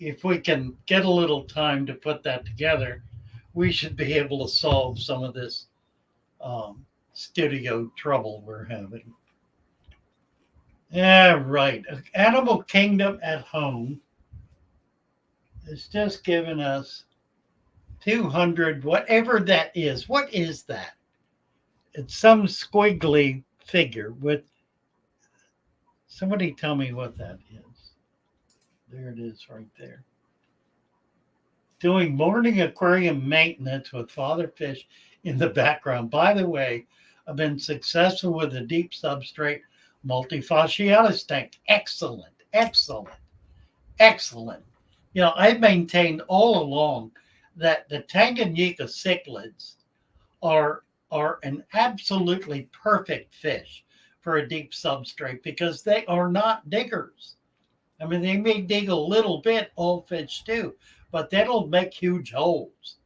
if we can get a little time to put that together, we should be able to solve some of this studio trouble we're having. Yeah, right. Animal Kingdom at Home has just given us 200, whatever that is. What is that? It's some squiggly figure with, somebody tell me what that is. There it is right there. Doing morning aquarium maintenance with father fish in the background. By the way, I've been successful with a deep substrate multifasciatus tank. Excellent, excellent, excellent. You know, I've maintained all along that the Tanganyika cichlids are an absolutely perfect fish for a deep substrate because they are not diggers. I mean, they may dig a little bit, all fish do, but they don't make huge holes.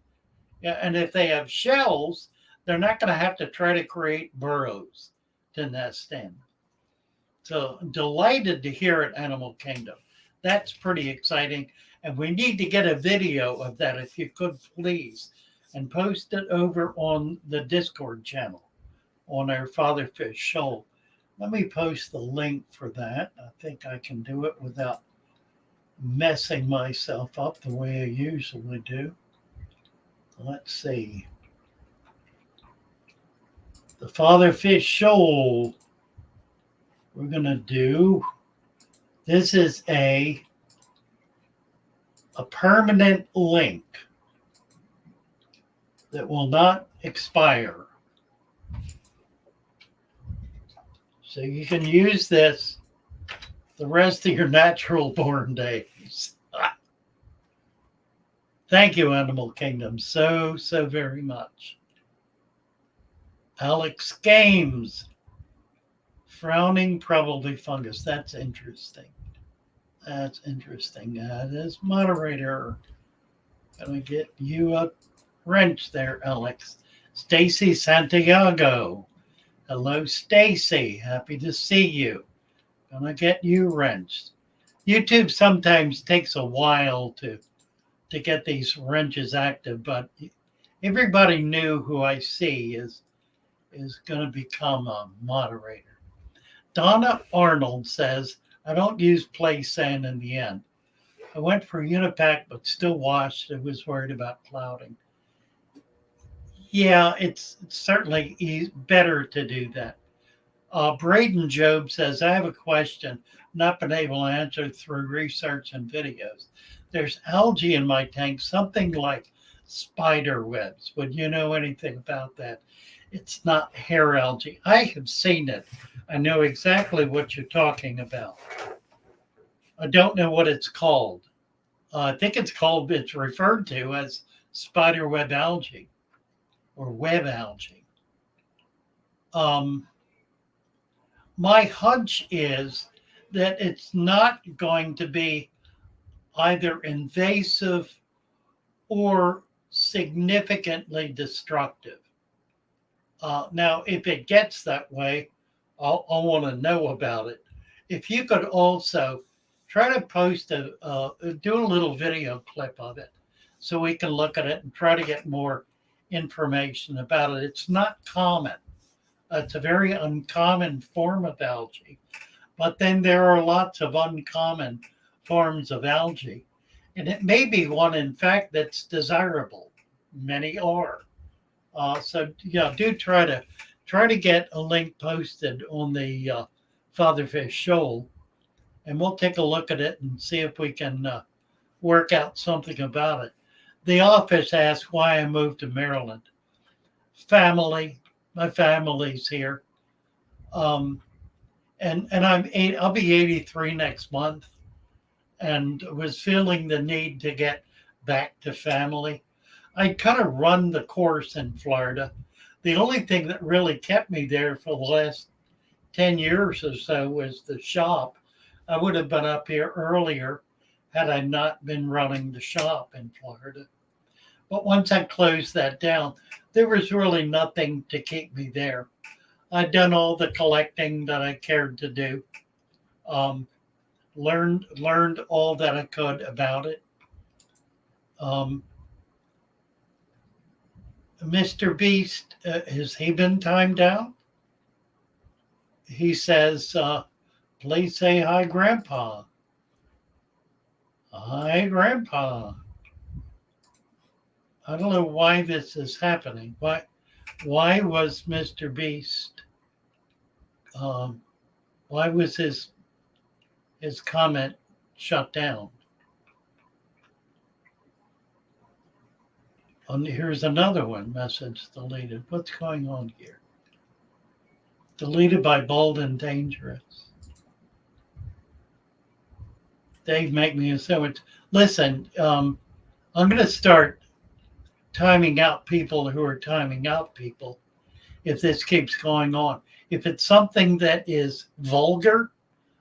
Yeah, and if they have shells, they're not going to have to try to create burrows to nest in. So delighted to hear at Animal Kingdom. That's pretty exciting. And we need to get a video of that, if you could please, and post it over on the Discord channel on our Father Fish Shoal. Let me post the link for that. I think I can do it without messing myself up the way I usually do. Let's see. The Father Fish Shoal. We're going to do, this is a permanent link that will not expire. So you can use this the rest of your natural born days. Thank you, Animal Kingdom, so very much. Alex Games. Frowning, probably fungus. That's interesting. That's interesting. This moderator. Gonna get you a wrench there, Alex. Stacy Santiago. Hello, Stacy. Happy to see you. Gonna get you wrenched. YouTube sometimes takes a while to get these wrenches active, but everybody new who I see is going to become a moderator. Donna Arnold says, I don't use play sand in the end. I went for Unipack, but still washed. I was worried about clouding. Yeah, it's certainly better to do that. Braden Job says, I have a question, not been able to answer through research and videos. There's algae in my tank, something like spider webs. Would you know anything about that? It's not hair algae. I have seen it. I know exactly what you're talking about. I don't know what it's called. I think it's referred to as spider web algae or web algae. My hunch is that it's not going to be either invasive or significantly destructive. Now, if it gets that way, I'll want to know about it. If you could also try to post do a little video clip of it so we can look at it and try to get more information about it. It's not common. It's a very uncommon form of algae. But then there are lots of uncommon forms of algae. And it may be one, in fact, that's desirable. Many are. So yeah, do try to get a link posted on the Fatherfish Shoal, and we'll take a look at it and see if we can work out something about it. The office asked why I moved to Maryland. Family, my family's here, and I'll be 83 next month, and was feeling the need to get back to family. I kind of run the course in Florida. The only thing that really kept me there for the last 10 years or so was the shop. I would have been up here earlier had I not been running the shop in Florida. But once I closed that down, there was really nothing to keep me there. I'd done all the collecting that I cared to do. Learned all that I could about it. Mr. Beast, has he been timed out? He says, please say hi, Grandpa. Hi, Grandpa. I don't know why this is happening. Why was Mr. Beast, why was his comment shut down? And here's another one, message deleted. What's going on here? Deleted by Bold and Dangerous. Dave, make me a sandwich. Listen, I'm going to start timing out people who are timing out people if this keeps going on. If it's something that is vulgar,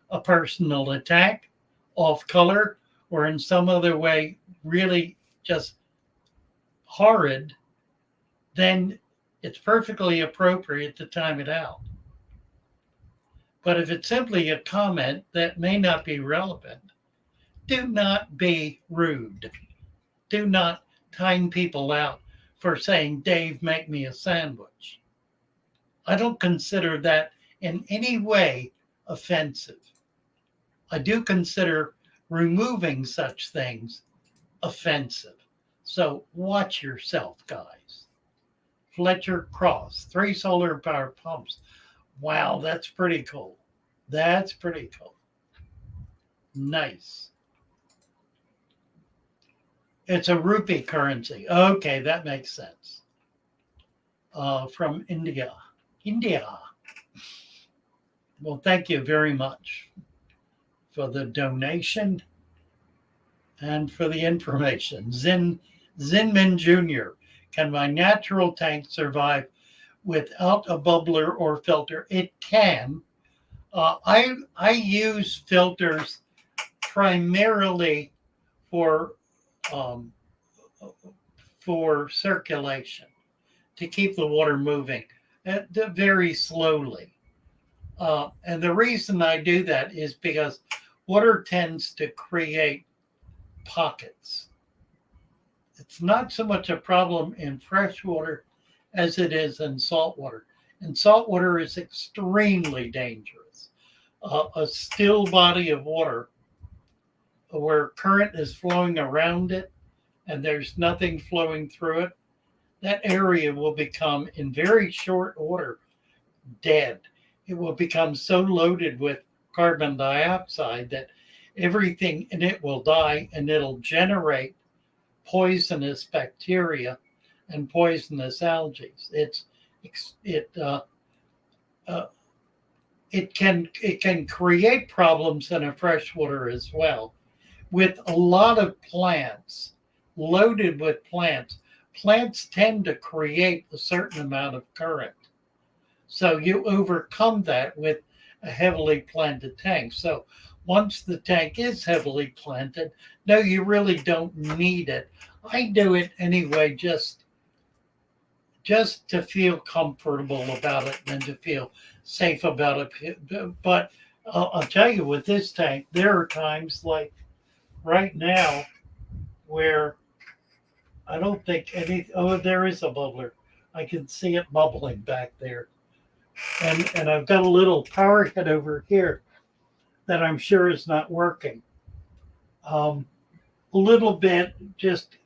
a personal attack, off color, or in some other way really just horrid, then it's perfectly appropriate to time it out. But if it's simply a comment that may not be relevant, do not be rude. Do not time people out for saying, Dave, make me a sandwich. I don't consider that in any way offensive. I do consider removing such things offensive. So watch yourself, guys. Fletcher Cross, 3 solar power pumps. Wow, that's pretty cool. That's pretty cool. Nice. It's a rupee currency. Okay, that makes sense. From India. Well, thank you very much for the donation and for the information. Zinman Jr. Can my natural tank survive without a bubbler or filter? It can. I use filters primarily for circulation, to keep the water moving very slowly. And the reason I do that is because water tends to create pockets. It's not so much a problem in fresh water as it is in salt water. And salt water is extremely dangerous. A still body of water where current is flowing around it and there's nothing flowing through it, that area will become, in very short order, dead. It will become so loaded with carbon dioxide that everything in it will die, and it'll generate poisonous bacteria and poisonous algae. It can create problems in a freshwater as well. With a lot of plants, loaded with plants tend to create a certain amount of current. So you overcome that with a heavily planted tank. So once the tank is heavily planted, no, you really don't need it. I do it anyway, just to feel comfortable about it and to feel safe about it. But I'll tell you, with this tank, there are times like right now where I don't think any. Oh, there is a bubbler. I can see it bubbling back there, and I've got a little power head over here that I'm sure is not working. Um, a little bit just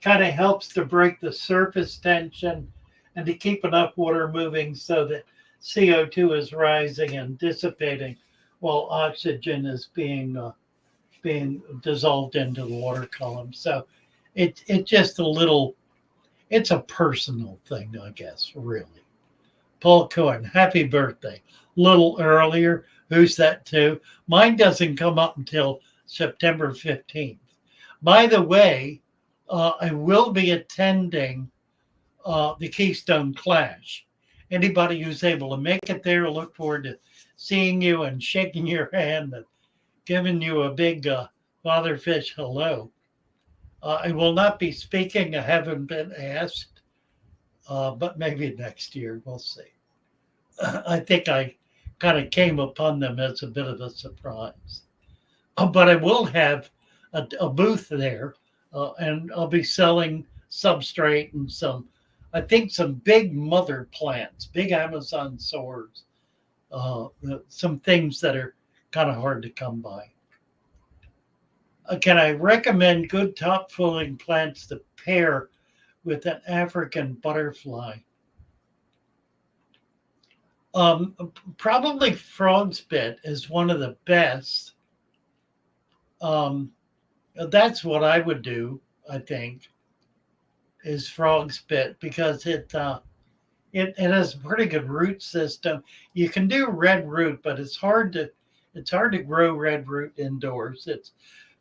kind of helps to break the surface tension and to keep enough water moving so that CO2 is rising and dissipating while oxygen is being dissolved into the water column. So it's just a little. It's a personal thing, I guess, really. Paul Cohen, happy birthday. Little earlier. Who's that to? Mine doesn't come up until September 15th. By the way, I will be attending the Keystone Clash. Anybody who's able to make it there, look forward to seeing you and shaking your hand and giving you a big fatherfish hello. I will not be speaking. I haven't been asked, but maybe next year. We'll see. I think I kind of came upon them as a bit of a surprise. But I will have a booth there, and I'll be selling substrate and I think some big mother plants, big Amazon swords, some things that are kind of hard to come by. Can I recommend good top filling plants to pair with an African butterfly? Probably frog's bit is one of the best. That's what I would do, I think, is frog's bit because it has a pretty good root system. You can do red root, but it's hard to grow red root indoors. It's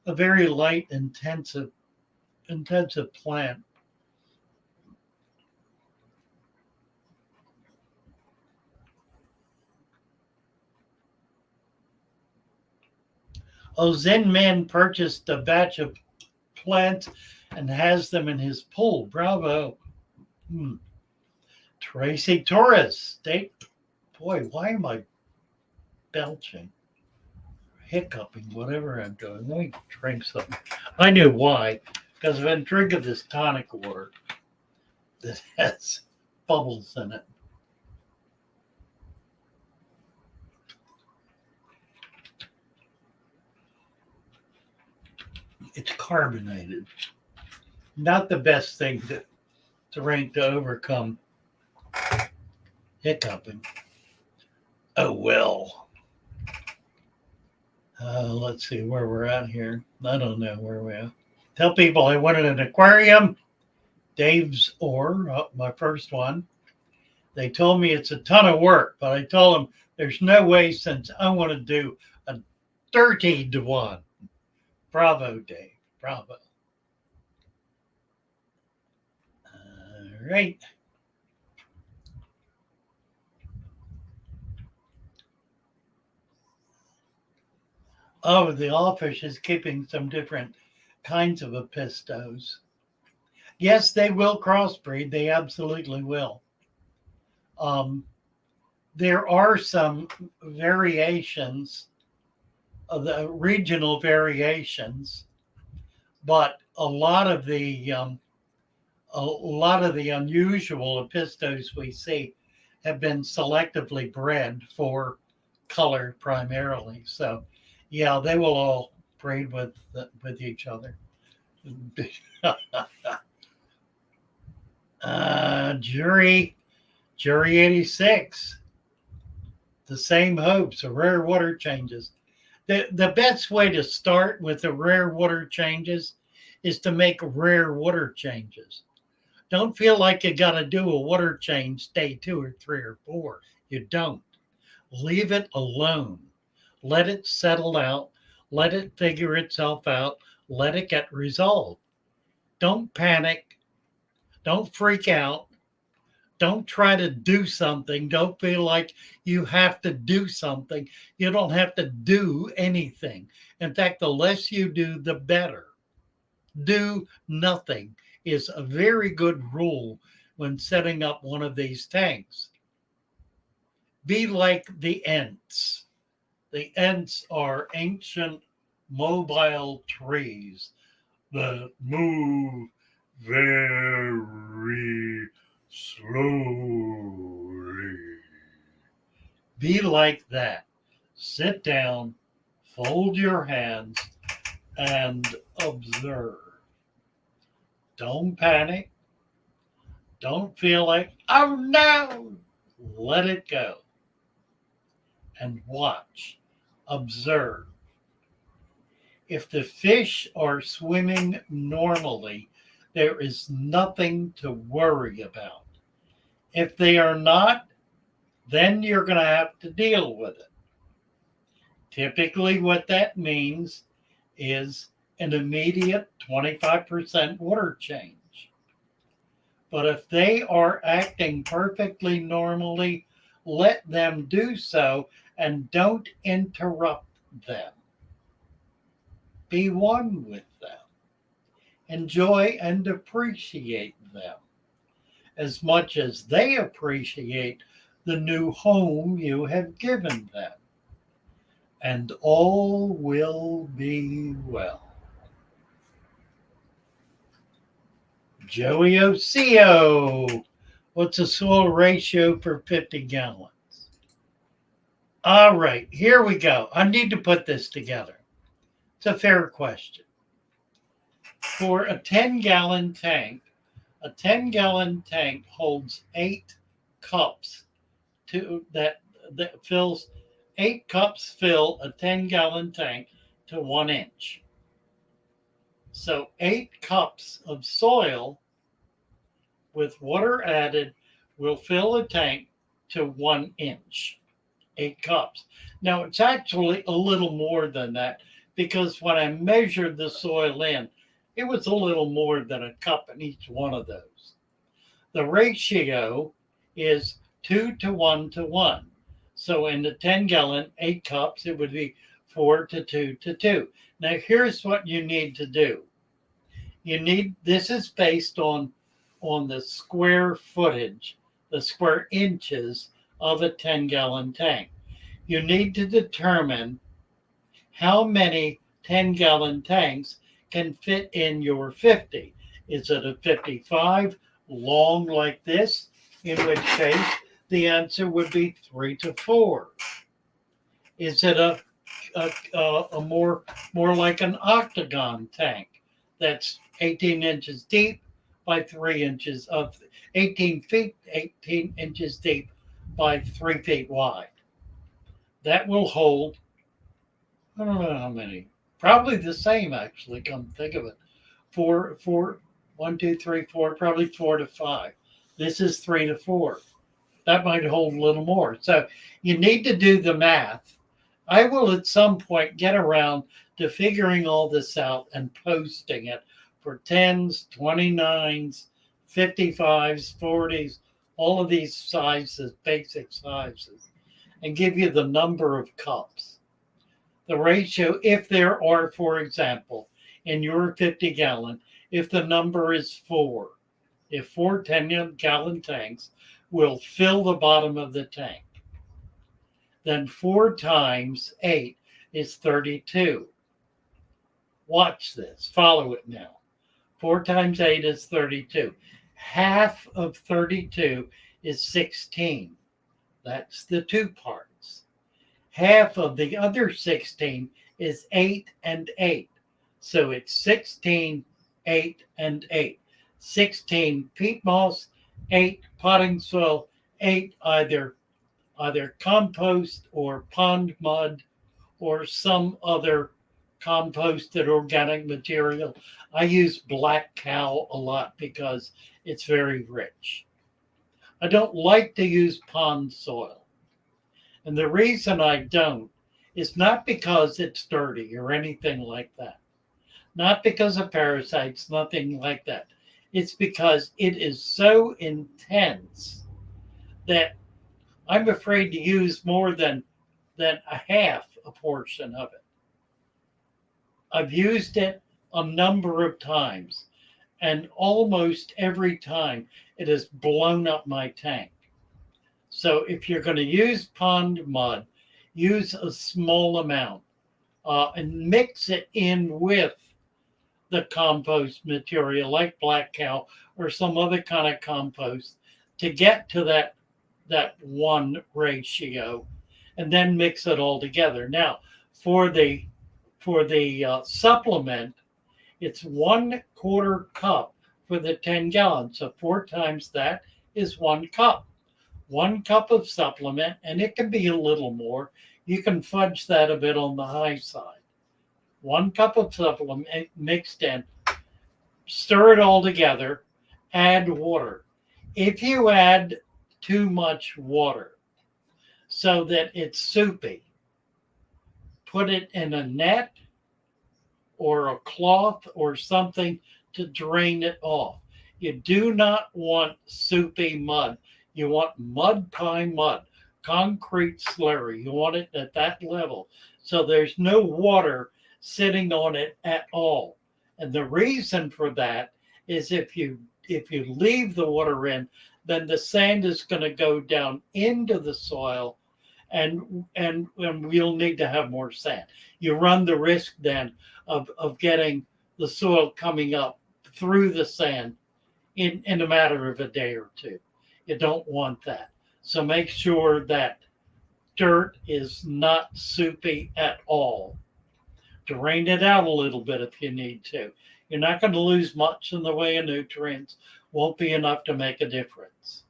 a very light, intensive plant. Oh, Zen Man purchased a batch of plants and has them in his pool. Bravo. Tracy Torres, state. Boy, why am I belching? Hiccuping, whatever I'm doing. Let me drink something. I knew why, because I've been drinking this tonic water that has bubbles in it. It's carbonated. Not the best thing to drink to overcome hiccuping. Oh, well. Let's see where we're at here. I don't know where we're at. Tell people I wanted an aquarium. Dave's Ore, my first one. They told me it's a ton of work, but I told them there's no way since I want to do a 30-to-1. Bravo, Dave. Bravo. All right. Oh, the Allfish is keeping some different kinds of apistos. Yes, they will crossbreed. They absolutely will. There are some variations of the regional variations, but a lot of the unusual apistos we see have been selectively bred for color primarily. So, yeah, they will all breed with each other. Jury 86. The same hopes, rare water changes. The best way to start with the rare water changes is to make rare water changes. Don't feel like you got to do a water change day 2 or 3 or 4. You don't. Leave it alone. Let it settle out. Let it figure itself out. Let it get resolved. Don't panic. Don't freak out. Don't try to do something. Don't feel like you have to do something. You don't have to do anything. In fact, the less you do, the better. Do nothing is a very good rule when setting up one of these tanks. Be like the Ents. The Ents are ancient mobile trees that move very slowly. Be like that. Sit down, fold your hands, and observe. Don't panic. Don't feel like, oh no! Let it go. And watch. Observe. If the fish are swimming normally, there is nothing to worry about. If they are not, then you're going to have to deal with it. Typically, what that means is an immediate 25% water change. But if they are acting perfectly normally, let them do so and don't interrupt them. Be one with them. Enjoy and appreciate them as much as they appreciate the new home you have given them. And all will be well. Joey Oseo, what's the soil ratio for 50 gallons? All right, here we go. I need to put this together. It's a fair question. For a 10-gallon tank, a 10-gallon tank holds 8 cups that fills 8 cups fill a 10-gallon tank to 1 inch. So 8 cups of soil with water added will fill a tank to 1 inch. 8 cups. Now it's actually a little more than that because when I measured the soil in, it was a little more than a cup in each one of those. The ratio is 2 to 1 to 1. So in the 10-gallon, 8 cups, it would be 4 to 2 to 2. Now here's what you need to do. This is based on the square footage, the square inches of a 10-gallon tank. You need to determine how many 10-gallon tanks can fit in your 50. Is it a 55 long like this? In which case, the answer would be 3 to 4. Is it a more like an octagon tank that's 18 inches deep by 3 inches of 18 inches deep by 3 feet wide? That will hold, I don't know how many, probably the same actually, come think of it. 4, 1, 2, 3, 4, probably 4 to 5. This is 3 to 4. That might hold a little more. So you need to do the math. I will at some point get around to figuring all this out and posting it for 10s, 29s, 55s, 40s, all of these sizes, basic sizes, and give you the number of cups. The ratio, if there are, for example, in your 50-gallon, if the number is 4, if 4 10-gallon tanks will fill the bottom of the tank, then 4 times 8 is 32. Watch this. Follow it now. 4 times 8 is 32. Half of 32 is 16. That's the 2 parts. Half of the other 16 is 8 and 8. So it's 16, 8, and 8. 16 peat moss, 8 potting soil, 8 either compost or pond mud or some other composted organic material. I use black cow a lot because it's very rich. I don't like to use pond soil. And the reason I don't is not because it's dirty or anything like that. Not because of parasites, nothing like that. It's because it is so intense that I'm afraid to use more than a half a portion of it. I've used it a number of times, and almost every time it has blown up my tank. So if you're going to use pond mud, use a small amount and mix it in with the compost material like black cow or some other kind of compost to get to that one ratio, and then mix it all together. Now, for the supplement, it's 1/4 cup for the 10 gallons. So 4 times that is 1 cup. 1 cup of supplement, and it can be a little more. You can fudge that a bit on the high side. 1 cup of supplement mixed in, stir it all together, add water. If you add too much water so that it's soupy, put it in a net or a cloth or something to drain it off. You do not want soupy mud. You want mud pie mud, concrete slurry. You want it at that level. So there's no water sitting on it at all. And the reason for that is if you leave the water in, then the sand is going to go down into the soil, and we'll need to have more sand. You run the risk then of getting the soil coming up through the sand in a matter of a day or two. You don't want that. So make sure that dirt is not soupy at all. Drain it out a little bit if you need to. You're not going to lose much in the way of nutrients. Won't be enough to make a difference.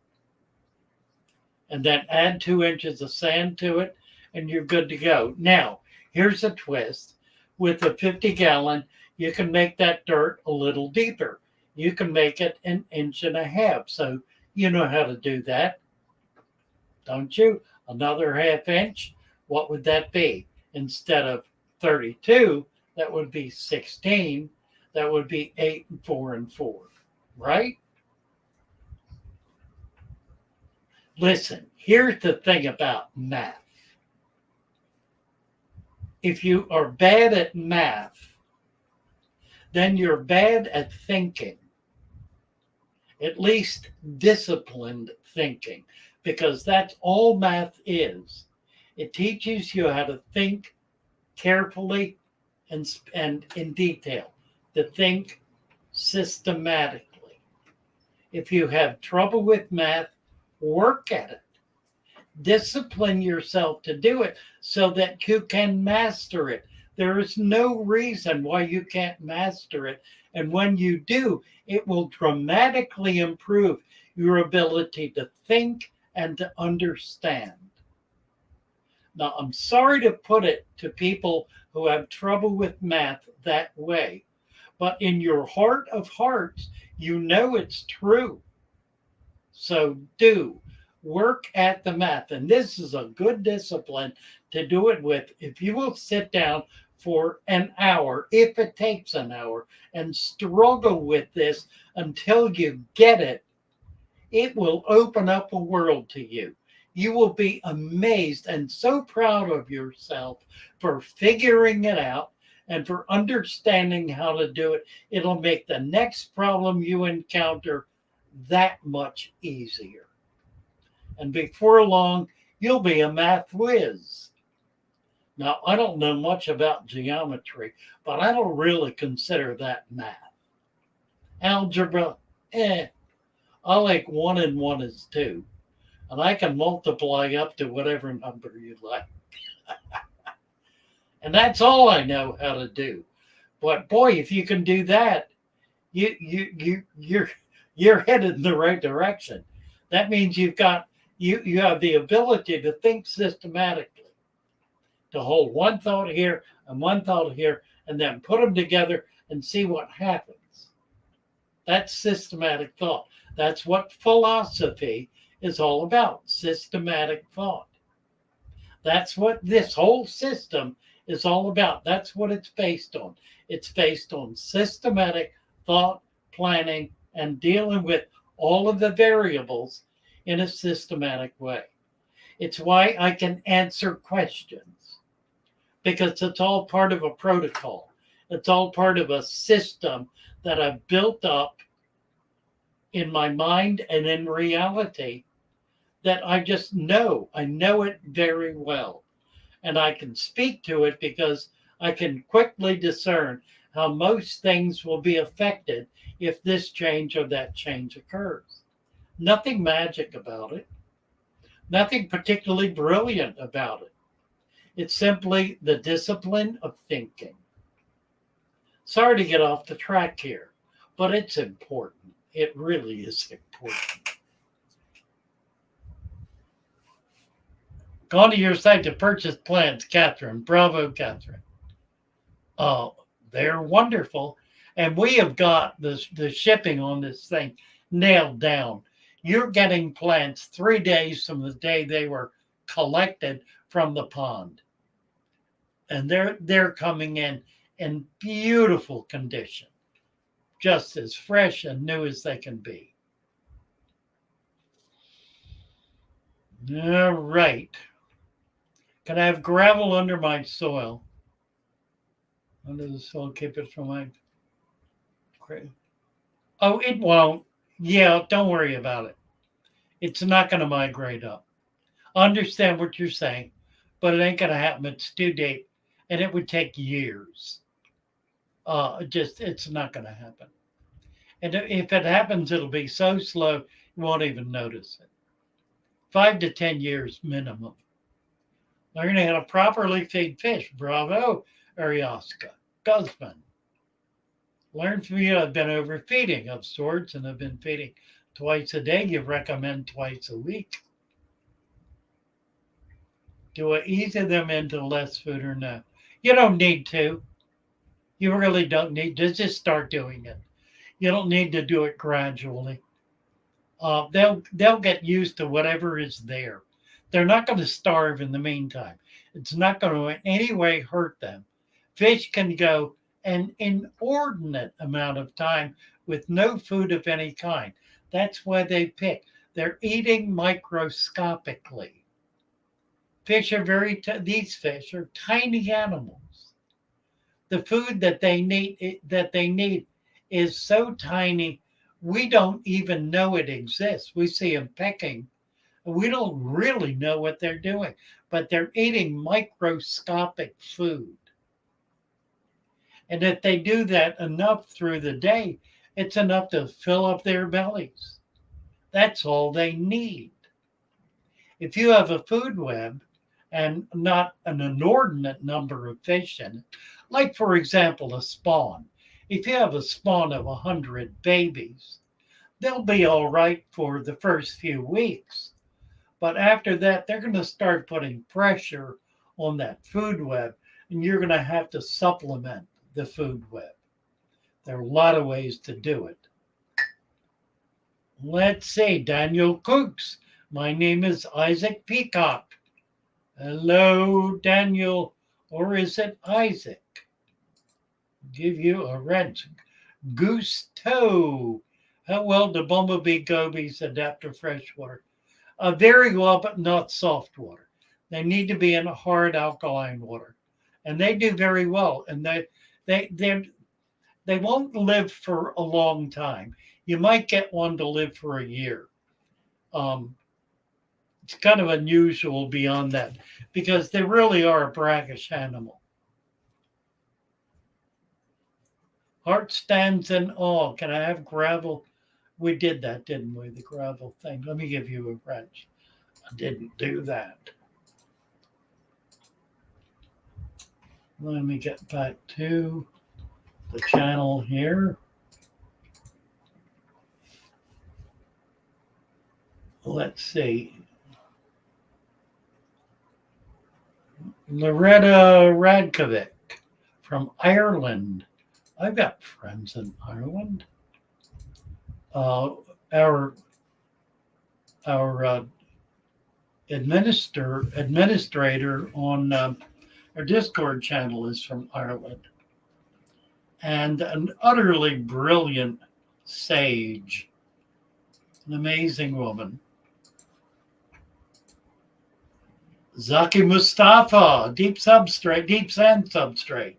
And then add 2 inches of sand to it, and you're good to go. Now, here's a twist. With a 50-gallon, you can make that dirt a little deeper. You can make it 1.5 inches. So you know how to do that, don't you? Another 1/2 inch. What would that be? Instead of 32, that would be 16. That would be 8 and 4 and 4, right? Listen, here's the thing about math. If you are bad at math, then you're bad at thinking. At least disciplined thinking, because that's all math is. It teaches you how to think carefully and in detail, to think systematically. If you have trouble with math, work at it. Discipline yourself to do it so that you can master it. There is no reason why you can't master it. And when you do, it will dramatically improve your ability to think and to understand. Now, I'm sorry to put it to people who have trouble with math that way, but in your heart of hearts, you know it's true. So do work at the math. And this is a good discipline to do it with. If you will sit down for an hour, if it takes an hour, and struggle with this until you get it, it will open up a world to you. You will be amazed and so proud of yourself for figuring it out and for understanding how to do it. It'll make the next problem you encounter that much easier. And before long, you'll be a math whiz. Now, I don't know much about geometry, but I don't really consider that math. Algebra, I like 1 and 1 is 2. And I can multiply up to whatever number you like. And that's all I know how to do. But boy, if you can do that, you're headed in the right direction. That means you have the ability to think systematically, to hold one thought here and one thought here, and then put them together and see what happens. That's systematic thought. That's what philosophy is all about, systematic thought. That's what this whole system is all about. That's what it's based on. It's based on systematic thought, planning, and dealing with all of the variables in a systematic way. It's why I can answer questions, because it's all part of a protocol. It's all part of a system that I've built up in my mind and in reality that I just know. I know it very well. And I can speak to it because I can quickly discern how most things will be affected if this change or that change occurs. Nothing magic about it, nothing particularly brilliant about it. It's simply the discipline of thinking. Sorry to get off the track here, but it's important. It really is important. Gone to your site to purchase plants, Catherine. Bravo, Catherine. Oh, they're wonderful. And we have got the shipping on this thing nailed down. You're getting plants 3 days from the day they were collected from the pond. And they're coming in beautiful condition, just as fresh and new as they can be. All right. Can I have gravel under my soil? Under the soil, keep it from my. Oh, it won't. Yeah, don't worry about it. It's not going to migrate up. I understand what you're saying, but it ain't going to happen. It's due date, and it would take years. It's not going to happen. And if it happens, it'll be so slow you won't even notice it. 5 to 10 years minimum. Learning how to properly feed fish. Bravo, Arioska. Guzman. Learn from you. I've been overfeeding of sorts, and I've been feeding twice a day. You recommend twice a week. Do I ease them into less food or no? You don't need to. You really don't need to. Just start doing it. You don't need to do it gradually. They'll get used to whatever is there. They're not going to starve in the meantime. It's not going to in any way hurt them. Fish can go an inordinate amount of time with no food of any kind. That's why they pick. They're eating microscopically. Fish are these fish are tiny animals. The food that they need is so tiny we don't even know it exists. We see them pecking. We don't really know what they're doing, but they're eating microscopic food. And if they do that enough through the day, it's enough to fill up their bellies. That's all they need. If you have a food web and not an inordinate number of fish in it, like, for example, a spawn. If you have a spawn of 100 babies, they'll be all right for the first few weeks. But after that, they're going to start putting pressure on that food web, and you're going to have to supplement the food web. There are a lot of ways to do it. Let's see, Daniel Cooks. My name is Isaac Peacock. Hello, Daniel, or is it Isaac? Give you a wrench. Gusto. How well do bumblebee gobies adapt to fresh water? Very well, but not soft water. They need to be in hard alkaline water, and they do very well. And they won't live for a long time. You might get one to live for a year. It's kind of unusual beyond that because they really are a brackish animal. Heart stands in awe. Can I have gravel? We did that, didn't we? The gravel thing. Let me give you a wrench. I didn't do that. Let me get back to the channel here. Let's see. Loretta Radkovic from Ireland. I've got friends in Ireland. Our administrator on our Discord channel is from Ireland, and an utterly brilliant sage, an amazing woman. Zaki Mustafa, deep substrate, deep sand substrate.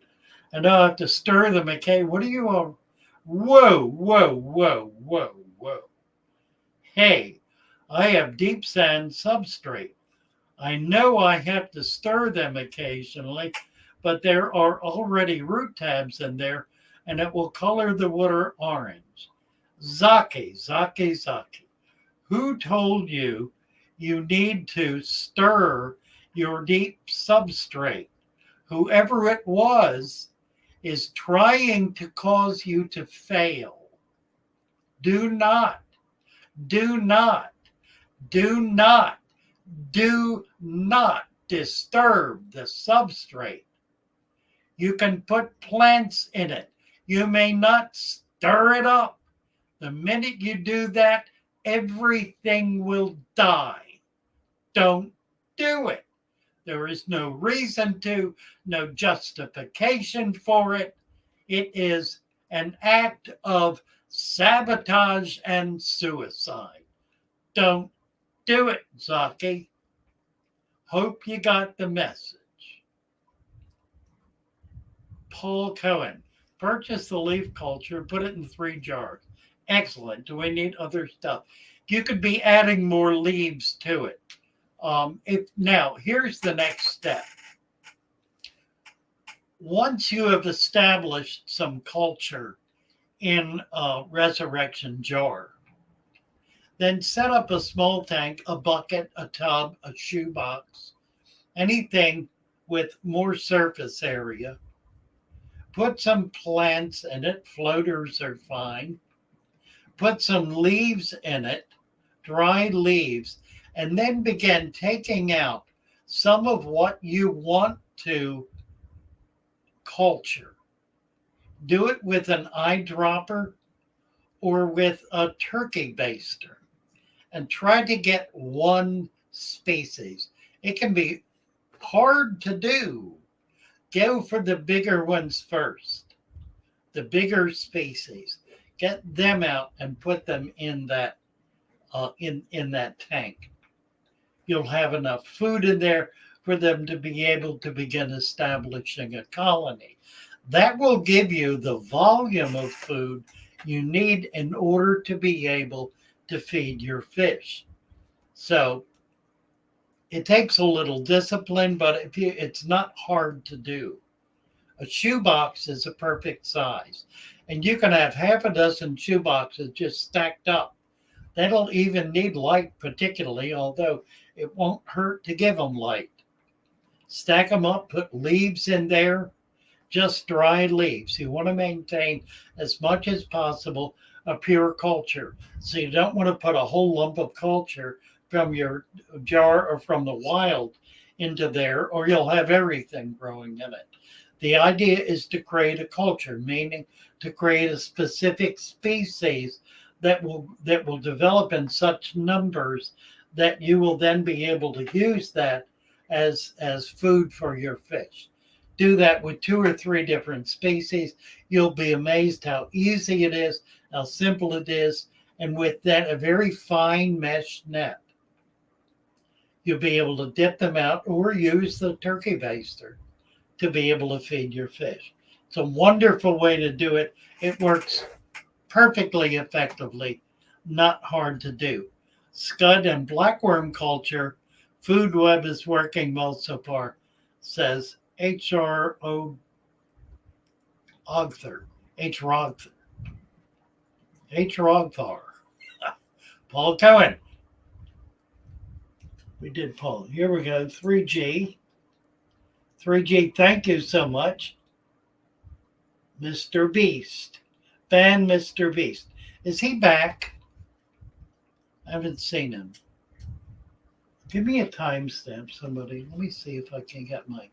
And I'll have to stir them. Okay, what are you all? Whoa, whoa, whoa, whoa, whoa. Hey, I have deep sand substrate. I know I have to stir them occasionally, but there are already root tabs in there and it will color the water orange. Zaki, Zaki, Zaki. Who told you you need to stir your deep substrate? Whoever it was is trying to cause you to fail. Do not, do not, do not, do not disturb the substrate. You can put plants in it. You may not stir it up. The minute you do that, everything will die. Don't do it. There is no reason to, no justification for it. It is an act of sabotage and suicide. Don't do it, Zaki. Hope you got the message. Paul Cohen, purchase the leaf culture, put it in 3 jars. Excellent. Do we need other stuff? You could be adding more leaves to it. Now, here's the next step. Once you have established some culture in a resurrection jar, then set up a small tank, a bucket, a tub, a shoebox, anything with more surface area. Put some plants in it. Floaters are fine. Put some leaves in it, dry leaves, and then begin taking out some of what you want to culture. Do it with an eyedropper or with a turkey baster and try to get one species. It can be hard to do. Go for the bigger ones first, the bigger species. Get them out and put them in that in that tank. You'll have enough food in there for them to be able to begin establishing a colony. That will give you the volume of food you need in order to be able to feed your fish. So it takes a little discipline, but it's not hard to do. A shoebox is a perfect size. And you can have half a dozen shoeboxes just stacked up. That'll even need light particularly, although it won't hurt to give them light. Stack them up, put leaves in there, just dry leaves. You want to maintain as much as possible a pure culture. So you don't want to put a whole lump of culture from your jar or from the wild into there, or you'll have everything growing in it. The idea is to create a culture, meaning to create a specific species that will develop in such numbers that you will then be able to use that as food for your fish. Do that with 2 or 3 different species. You'll be amazed how easy it is, how simple it is, and with that a very fine mesh net, you'll be able to dip them out or use the turkey baster to be able to feed your fish. It's a wonderful way to do it. It works perfectly effectively, not hard to do. Scud and blackworm culture, Food Web is working well so far, says H.R.O. Ogther. H.R.O. Paul Cohen. We did Paul. Here we go. 3G. 3G, thank you so much. Mr. Beast. Ban Mr. Beast. Is he back? I haven't seen him. Give me a timestamp, somebody. Let me see if I can get my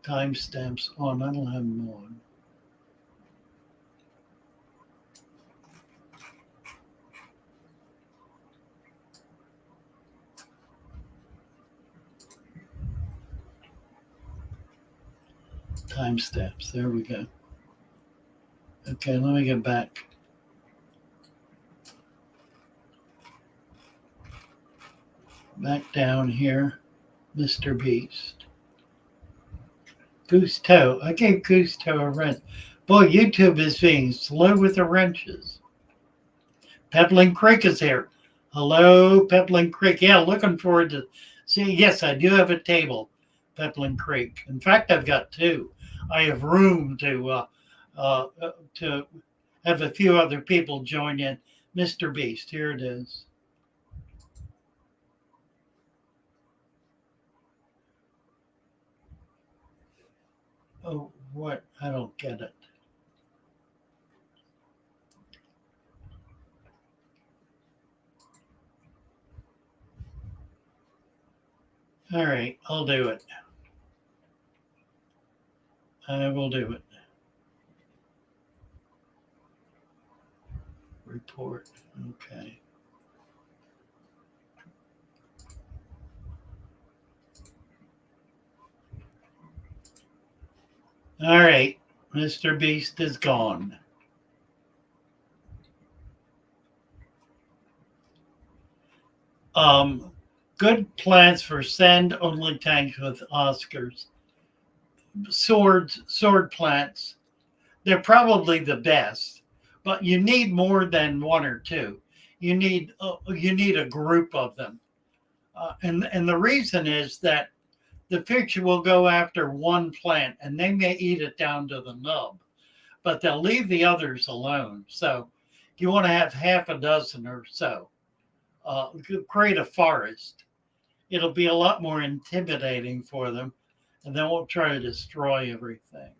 timestamps on. I don't have them on. Timestamps. There we go. Okay, let me get back. Back down here. Mr. Beast. Gusto. I gave Gusto a wrench. Boy, YouTube is being slow with the wrenches. Pebbling Creek is here. Hello, Pebbling Creek. Yeah, looking forward to see. Yes, I do have a table, Pebbling Creek. In fact, I've got two. I have room to have a few other people join in. Mr. Beast, here it is. Oh, what? I don't get it. All right, I'll do it. I will do it. Report. Okay. All right. Mr. Beast is gone. Good plants for sand-only tanks with Oscars. Sword plants. They're probably the best, but you need more than one or two. You need a group of them, and the reason is that the fish will go after one plant and they may eat it down to the nub, but they'll leave the others alone. So you want to have half a dozen or so. Create a forest. It'll be a lot more intimidating for them, and they won't try to destroy everything.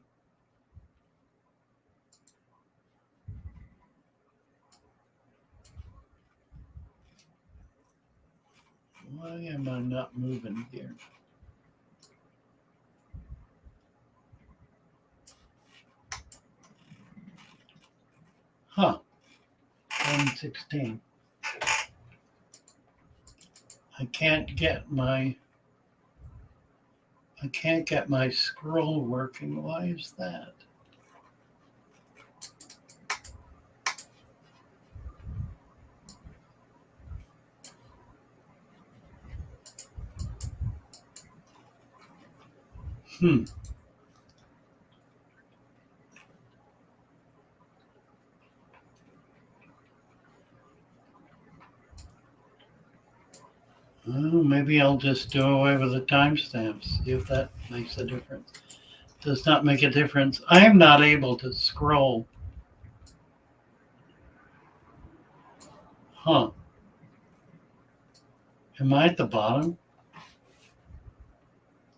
Why am I not moving here? Huh. 116. I can't get my scroll working. Why is that? Oh, maybe I'll just do away with the timestamps, see if that makes a difference. Does not make a difference. I am not able to scroll. Huh. Am I at the bottom?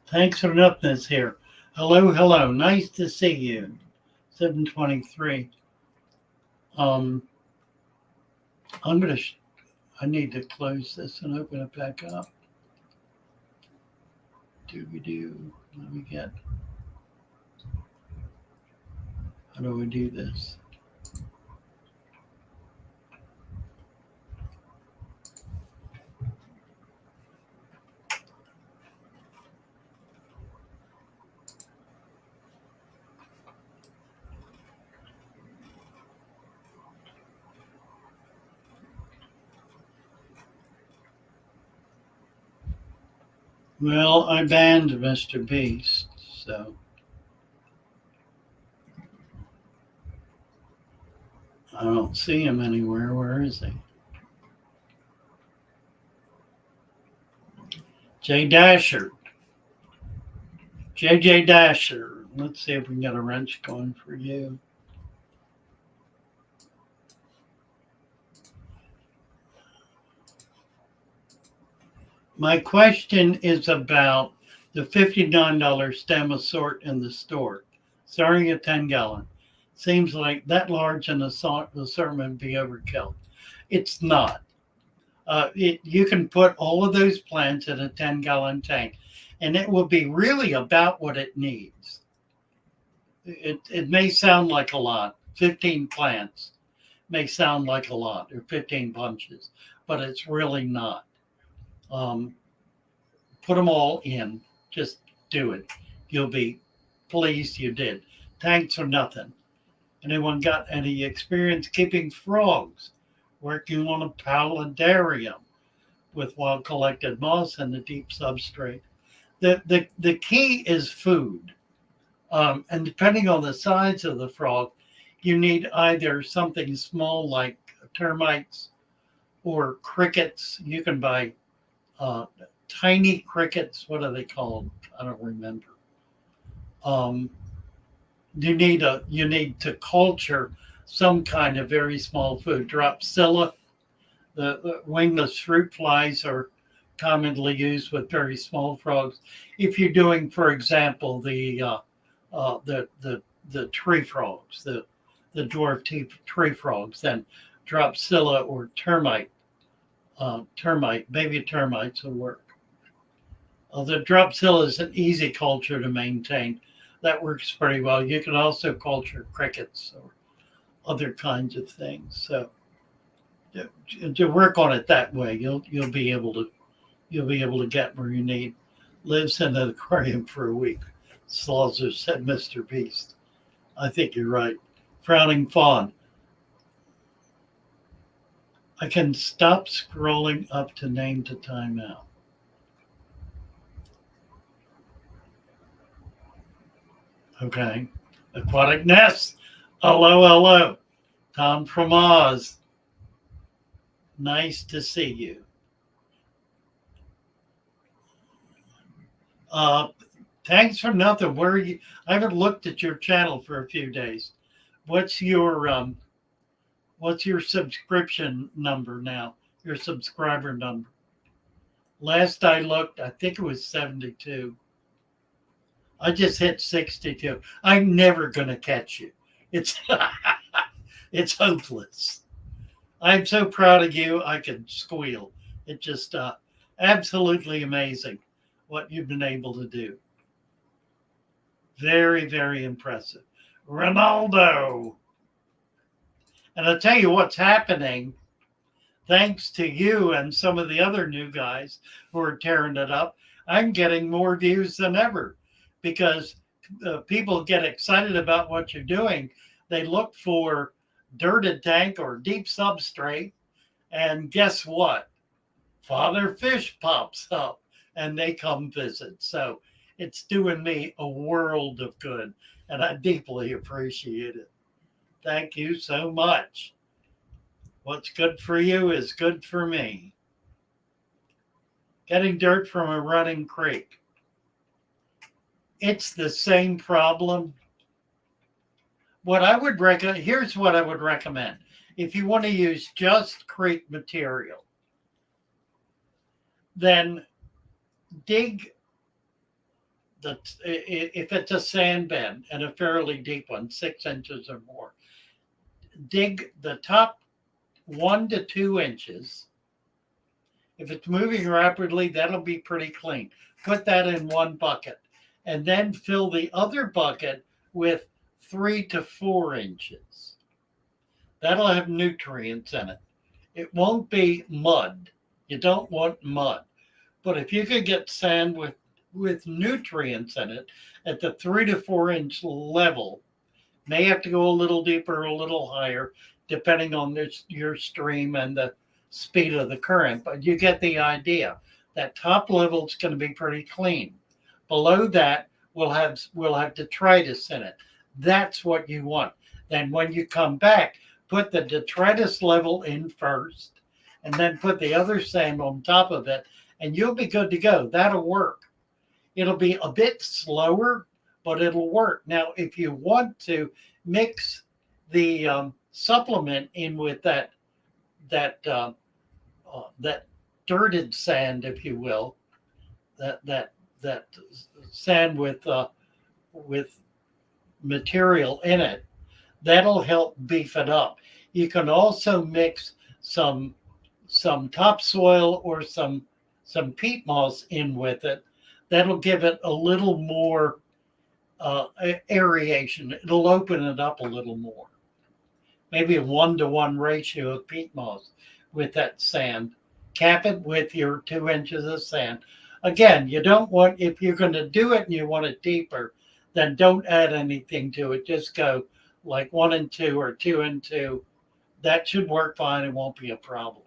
Thanks for nothingness here. Hello, hello. Nice to see you. 723. I'm gonna. I need to close this and open it back up. Do. Let me get. How do we do this? Well, I banned Mr. Beast, so I don't see him anywhere. Where is he? J Dasher. JJ Dasher. Let's see if we can get a wrench going for you. My question is about the $59 stem assort in the store, starting at 10 gallon. Seems like that large an assortment would be overkill. It's not. You can put all of those plants in a 10-gallon tank, and it will be really about what it needs. It may sound like a lot. 15 plants may sound like a lot, or 15 bunches, but it's really not. Put them all in. Just do it. You'll be pleased you did. Thanks for nothing. Anyone got any experience keeping frogs? Working on a paludarium with wild collected moss and a deep substrate? The key is food. And depending on the size of the frog, you need either something small like termites or crickets. You can buy tiny crickets. What are they called? I don't remember. Um, you need to culture some kind of very small food. Dropsilla, the wingless fruit flies are commonly used with very small frogs. If you're doing, for example, the tree frogs, the dwarf tree frogs, then Dropsilla or baby termites will work. The Dropsilla is an easy culture to maintain. That works pretty well. You can also culture crickets or other kinds of things. So to work on it that way, you'll be able to get where you need. Lives in an aquarium for a week. Slaughter said Mr. Beast. I think you're right. Frowning Fawn. I can stop scrolling up to name to timeout. Okay. Aquatic Nest. Hello. Tom from Oz. Nice to see you. Thanks for nothing. Where are you? I haven't looked at your channel for a few days. What's your subscription number now? Your subscriber number? Last I looked, I think it was 72. I just hit 62. I'm never gonna catch you. It's it's hopeless. I'm so proud of you. I can squeal. It's just absolutely amazing what you've been able to do. Very, very impressive. Ronaldo. And I'll tell you what's happening, thanks to you and some of the other new guys who are tearing it up. I'm getting more views than ever because people get excited about what you're doing. They look for dirted tank or deep substrate. And guess what? Father Fish pops up and they come visit. So it's doing me a world of good. And I deeply appreciate it. Thank you so much. What's good for you is good for me. Getting dirt from a running creek. It's the same problem. What I would recommend, here's what I would recommend. If you want to use just creek material, then dig if it's a sand bed and a fairly deep one, 6 inches or more, dig the top 1 to 2 inches. If it's moving rapidly, that'll be pretty clean. Put that in one bucket and then fill the other bucket with 3 to 4 inches. That'll have nutrients in it. It won't be mud. You don't want mud. But if you could get sand with nutrients in it at the 3 to 4 inch level, may have to go a little deeper, a little higher, depending on your stream and the speed of the current. But you get the idea. That top level is going to be pretty clean. Below that, we'll have detritus in it. That's what you want. Then when you come back, put the detritus level in first, and then put the other sand on top of it, and you'll be good to go. That'll work. It'll be a bit slower, but it'll work. Now, if you want to mix the supplement in with that dirted sand, if you will, that sand with material in it, that'll help beef it up. You can also mix some topsoil or some peat moss in with it. That'll give it a little more aeration. It'll open it up a little more. Maybe a 1-to-1 ratio of peat moss with that sand. Cap it with your 2 inches of sand. Again, you don't want, if you're going to do it and you want it deeper, then don't add anything to it. Just go like 1 and 2 or 2 and 2. That should work fine. It won't be a problem.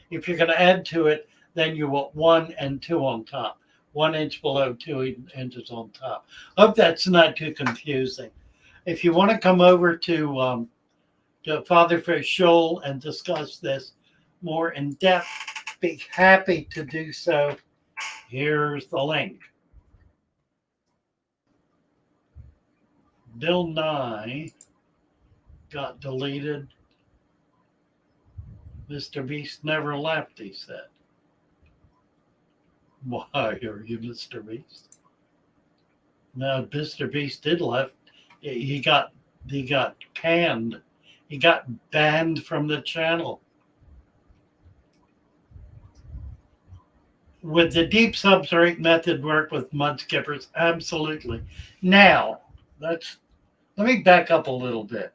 If you're going to add to it, then you want 1 and 2 on top. 1 inch below, 2 inches on top. Hope that's not too confusing. If you want to come over to Father Fish Shoal and discuss this more in depth, be happy to do so. Here's the link. Bill Nye got deleted. Mr. Beast never left, he said. Why are you Mr. Beast? No, Mr. Beast did left. He got canned. He got banned from the channel. Would the deep substrate method work with mud skippers? Absolutely. Now, let me back up a little bit.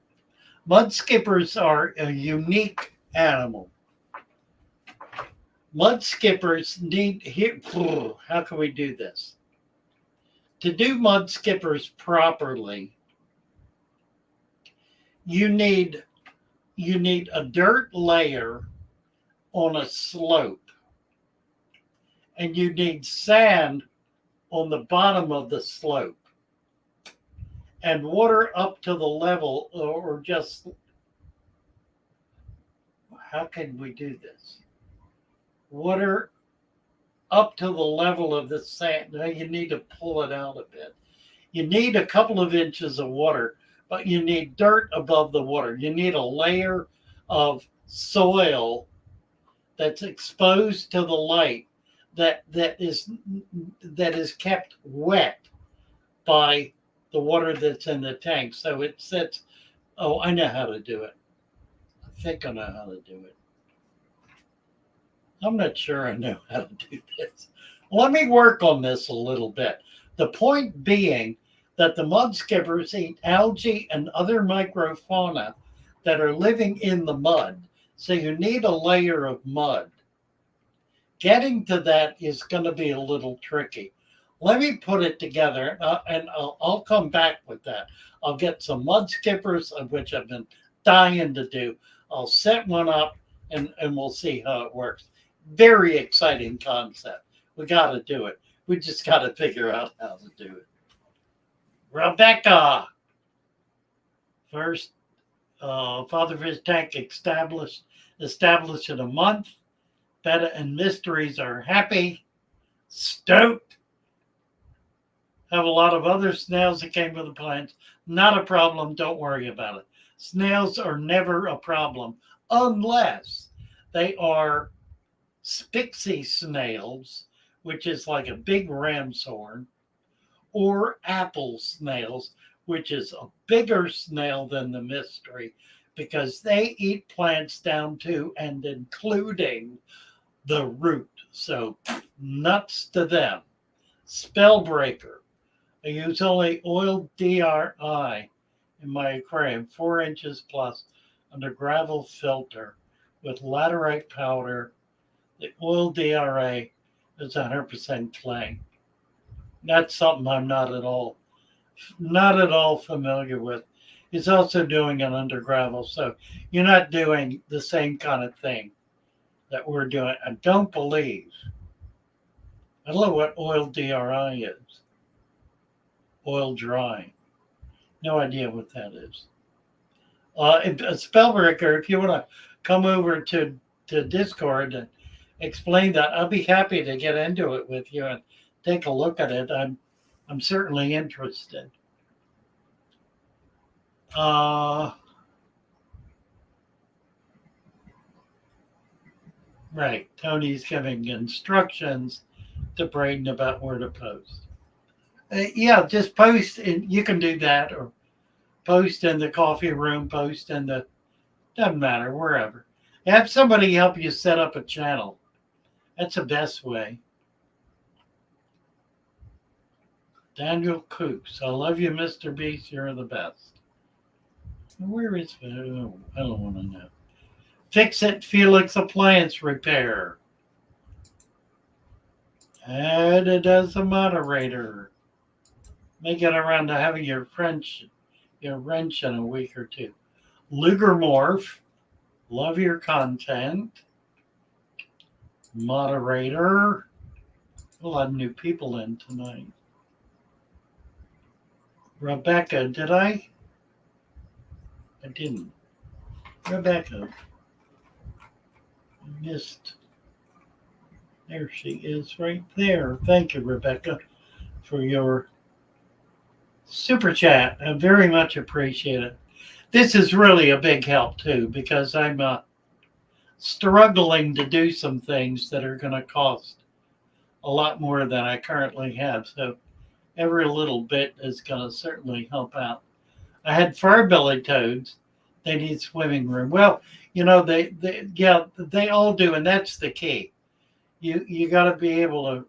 Mud skippers are a unique animal. Mud skippers need here. How can we do this? To do mud skippers properly, you need a dirt layer on a slope, and you need sand on the bottom of the slope, and water up to the level, or just, how can we do this? Water up to the level of the sand. Now you need to pull it out a bit. You need a couple of inches of water, but you need dirt above the water. You need a layer of soil that's exposed to the light that is kept wet by the water that's in the tank. So it sits. Oh, I know how to do it. I think I know how to do it. I'm not sure I know how to do this. Let me work on this a little bit. The point being that the mud skippers eat algae and other microfauna that are living in the mud. So you need a layer of mud. Getting to that is going to be a little tricky. Let me put it together, and I'll come back with that. I'll get some mud skippers, of which I've been dying to do. I'll set one up, and we'll see how it works. Very exciting concept. We got to do it. We just got to figure out how to do it. Rebecca. First, Father Fish Tank established in a month. Betta and Mysteries are happy. Stoked. Have a lot of other snails that came with the plants. Not a problem. Don't worry about it. Snails are never a problem unless they are spixie snails, which is like a big ram's horn, or apple snails, which is a bigger snail than the mystery, because they eat plants down to and including the root. So nuts to them. Spellbreaker. I use only oiled DRI in my aquarium, 4 inches plus, under gravel filter with laterite powder. The oil DRA is 100% clay. That's something I'm not at all familiar with. He's also doing it under gravel, so you're not doing the same kind of thing that we're doing. I don't believe. I don't know what oil DRI is. Oil dry. No idea what that is. Spellbreaker, if you want to come over to Discord and explain that, I'll be happy to get into it with you and take a look at it. I'm certainly interested. Right. Tony's giving instructions to Braden about where to post. Yeah, just post, and you can do that, or post in the coffee room, post in the, doesn't matter, wherever. Have somebody help you set up a channel. That's the best way. Daniel Coops. I love you, Mr. Beast. You're the best. Where is it? Oh, I don't want to know. Fix It Felix Appliance Repair. Add it as a moderator. May get around to having your wrench in a week or two. Luger Morph. Love your content. Moderator. We'll have new people in tonight. Rebecca, did I? I didn't. Rebecca. I missed. There she is right there. Thank you, Rebecca, for your super chat. I very much appreciate it. This is really a big help too, because I'm struggling to do some things that are going to cost a lot more than I currently have. So every little bit is going to certainly help out. I had fur-bellied toads. They need swimming room. Well, they all do, and that's the key. You got to be able to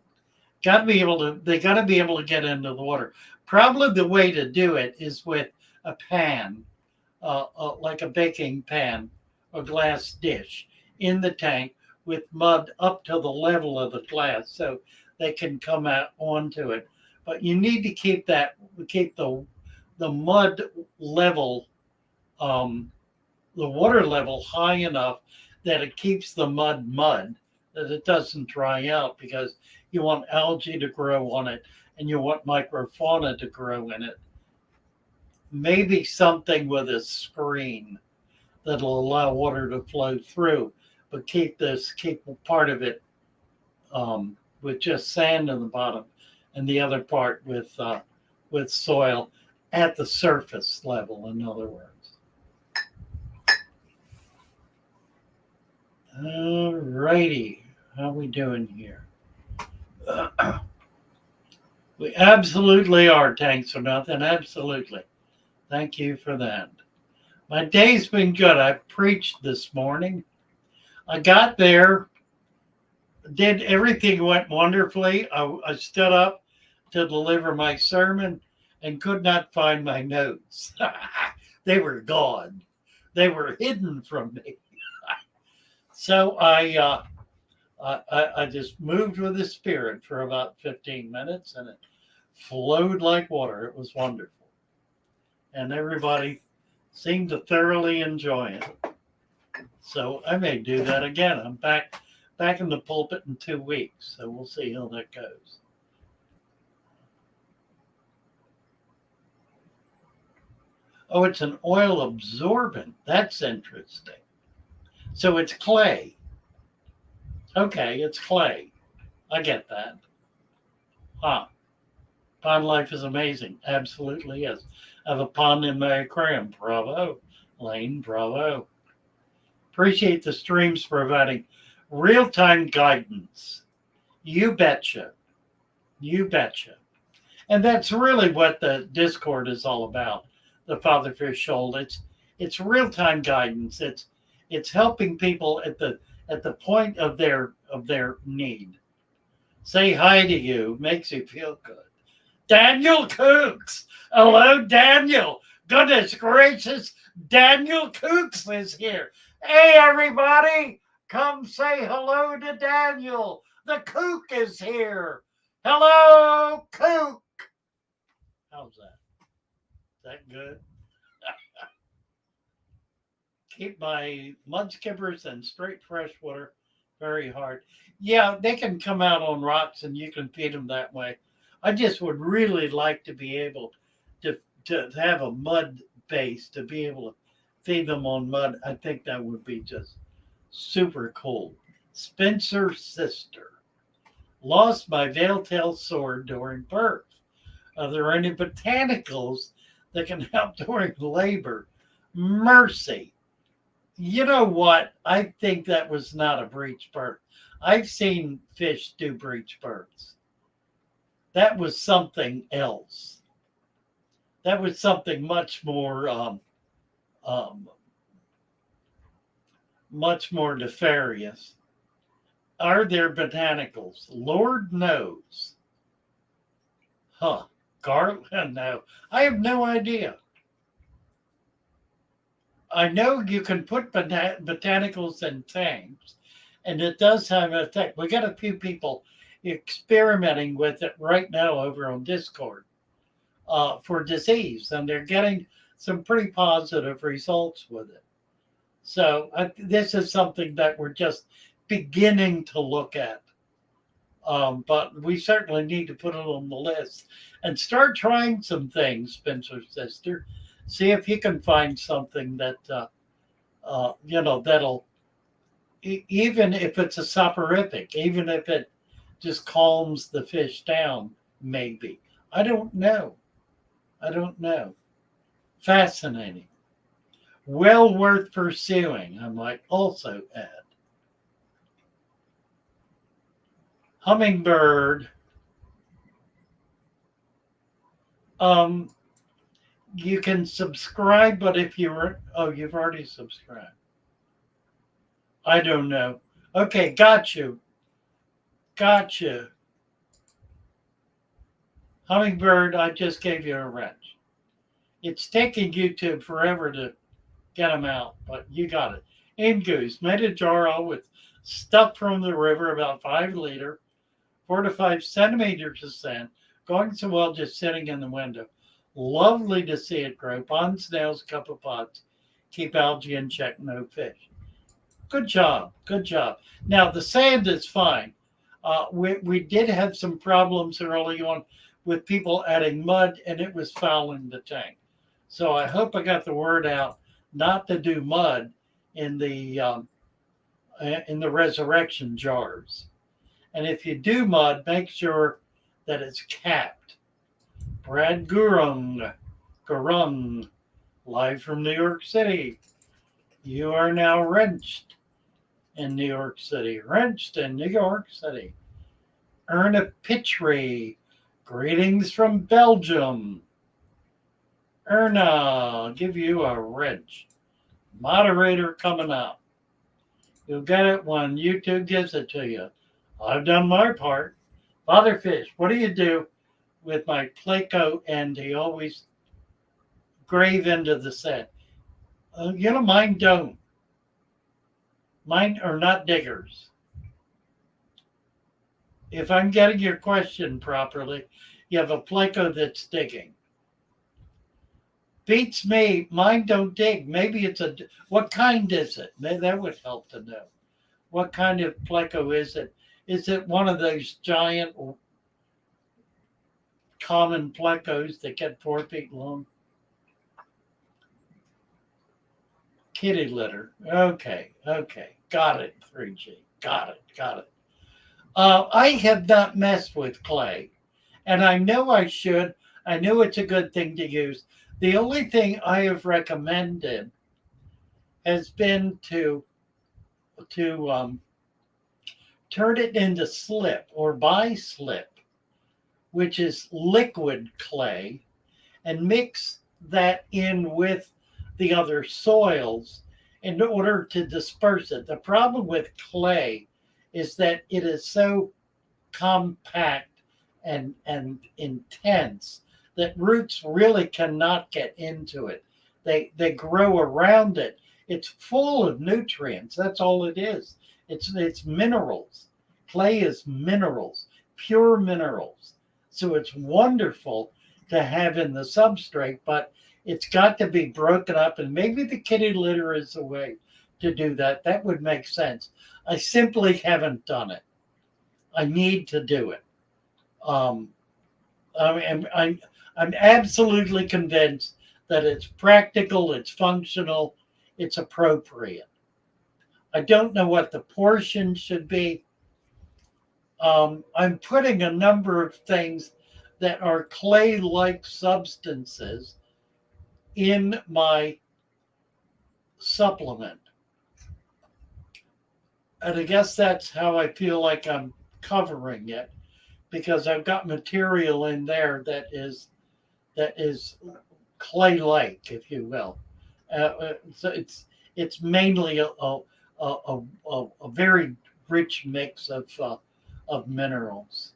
they got to be able to get into the water. Probably the way to do it is with a pan, like a baking pan or glass dish in the tank with mud up to the level of the glass so they can come out onto it. But you need to keep the mud level, the water level high enough that it keeps the mud, that it doesn't dry out, because you want algae to grow on it and you want microfauna to grow in it. Maybe something with a screen that'll allow water to flow through, but keep part of it with just sand in the bottom and the other part with soil at the surface level, in other words. All righty. How we doing here? We absolutely are, tanks for nothing. Absolutely. Thank you for that. My day's been good. I preached this morning. I got there, everything went wonderfully. I stood up to deliver my sermon and could not find my notes. They were gone. They were hidden from me. So I just moved with the Spirit for about 15 minutes, and it flowed like water. It was wonderful. And everybody seemed to thoroughly enjoy it. So I may do that again. I'm back in the pulpit in 2 weeks, so we'll see how that goes. Oh, it's an oil absorbent. That's interesting. So it's clay. Okay, it's clay. I get that. Huh. Pond life is amazing. Absolutely is. I have a pond in my aquarium. Bravo. Lane, bravo. Appreciate the streams providing real-time guidance. You betcha. You betcha. And that's really what the Discord is all about, the Fatherfish Shoal. It's real-time guidance. It's helping people at the point of their need. Say hi to you, makes you feel good. Daniel Cooks. Hello, Daniel. Goodness gracious, Daniel Cooks is here. Hey, everybody, come say hello to Daniel. The Kook is here. Hello, Kook. How's that? Is that good? Keep my mud skippers and straight freshwater very hard. Yeah, they can come out on rocks and you can feed them that way. I just would really like to be able to have a mud base, to be able to feed them on mud. I think that would be just super cool. Spencer's sister. Lost my veil-tailed sword during birth. Are there any botanicals that can help during labor? Mercy. You know what? I think that was not a breech birth. I've seen fish do breech births. That was something else. That was something much more nefarious. Are there botanicals? Lord knows. Huh. Garlic? No. I have no idea. I know you can put botanicals in tanks, and it does have an effect. We got a few people experimenting with it right now over on Discord for disease, and they're getting some pretty positive results with it. So this is something that we're just beginning to look at But we certainly need to put it on the list and start trying some things, Spencer Sister. See if you can find something that, that'll, even if it's a soporific, even if it just calms the fish down, maybe. I don't know. I don't know. Fascinating. Well worth pursuing, I might also add. Hummingbird. You can subscribe, but if you were, you've already subscribed. I don't know. Okay, got you. Gotcha. Hummingbird, I just gave you a wrench. It's taking YouTube forever to get them out, but you got it. And goose, made a jar all with stuff from the river, about 5 liter, 4 to 5 centimeters of sand, going so well just sitting in the window. Lovely to see it grow. Pond snails, cup of pots. Keep algae in check, no fish. Good job. Good job. Now, the sand is fine. We did have some problems early on with people adding mud, and it was fouling the tank. So I hope I got the word out not to do mud in the resurrection jars. And if you do mud, make sure that it's capped. Brad Gurung, live from New York City. You are now wrenched in New York City. Wrenched in New York City. Erna Pitry, greetings from Belgium. Erna, I'll give you a wrench. Moderator coming up. You'll get it when YouTube gives it to you. I've done my part. Fatherfish, what do you do with my Placo end? He always grave into the set. Mine don't. Mine are not diggers. If I'm getting your question properly, you have a Placo that's digging. Beats me. Mine don't dig. Maybe it's what kind is it? Maybe that would help to know. What kind of Placo is it? Is it one of those giant common Plecos that get 4 feet long? Kitty litter. Okay. Got it, 3G. Got it. I have not messed with clay, and I know I should. I know it's a good thing to use. The only thing I have recommended has been to turn it into slip or buy slip, which is liquid clay, and mix that in with the other soils in order to disperse it. The problem with clay is that it is so compact and intense that roots really cannot get into it. They grow around it. It's full of nutrients. That's all it is. It's minerals. Clay is minerals, pure minerals. So it's wonderful to have in the substrate, but it's got to be broken up, and maybe the kitty litter is the way to do that. That would make sense. I simply haven't done it. I need to do it. I'm absolutely convinced that it's practical, it's functional, it's appropriate. I don't know what the portion should be. I'm putting a number of things that are clay-like substances in my supplement. And I guess that's how I feel like I'm covering it, because I've got material in there that is clay-like, if you will. So it's mainly a very rich mix of minerals.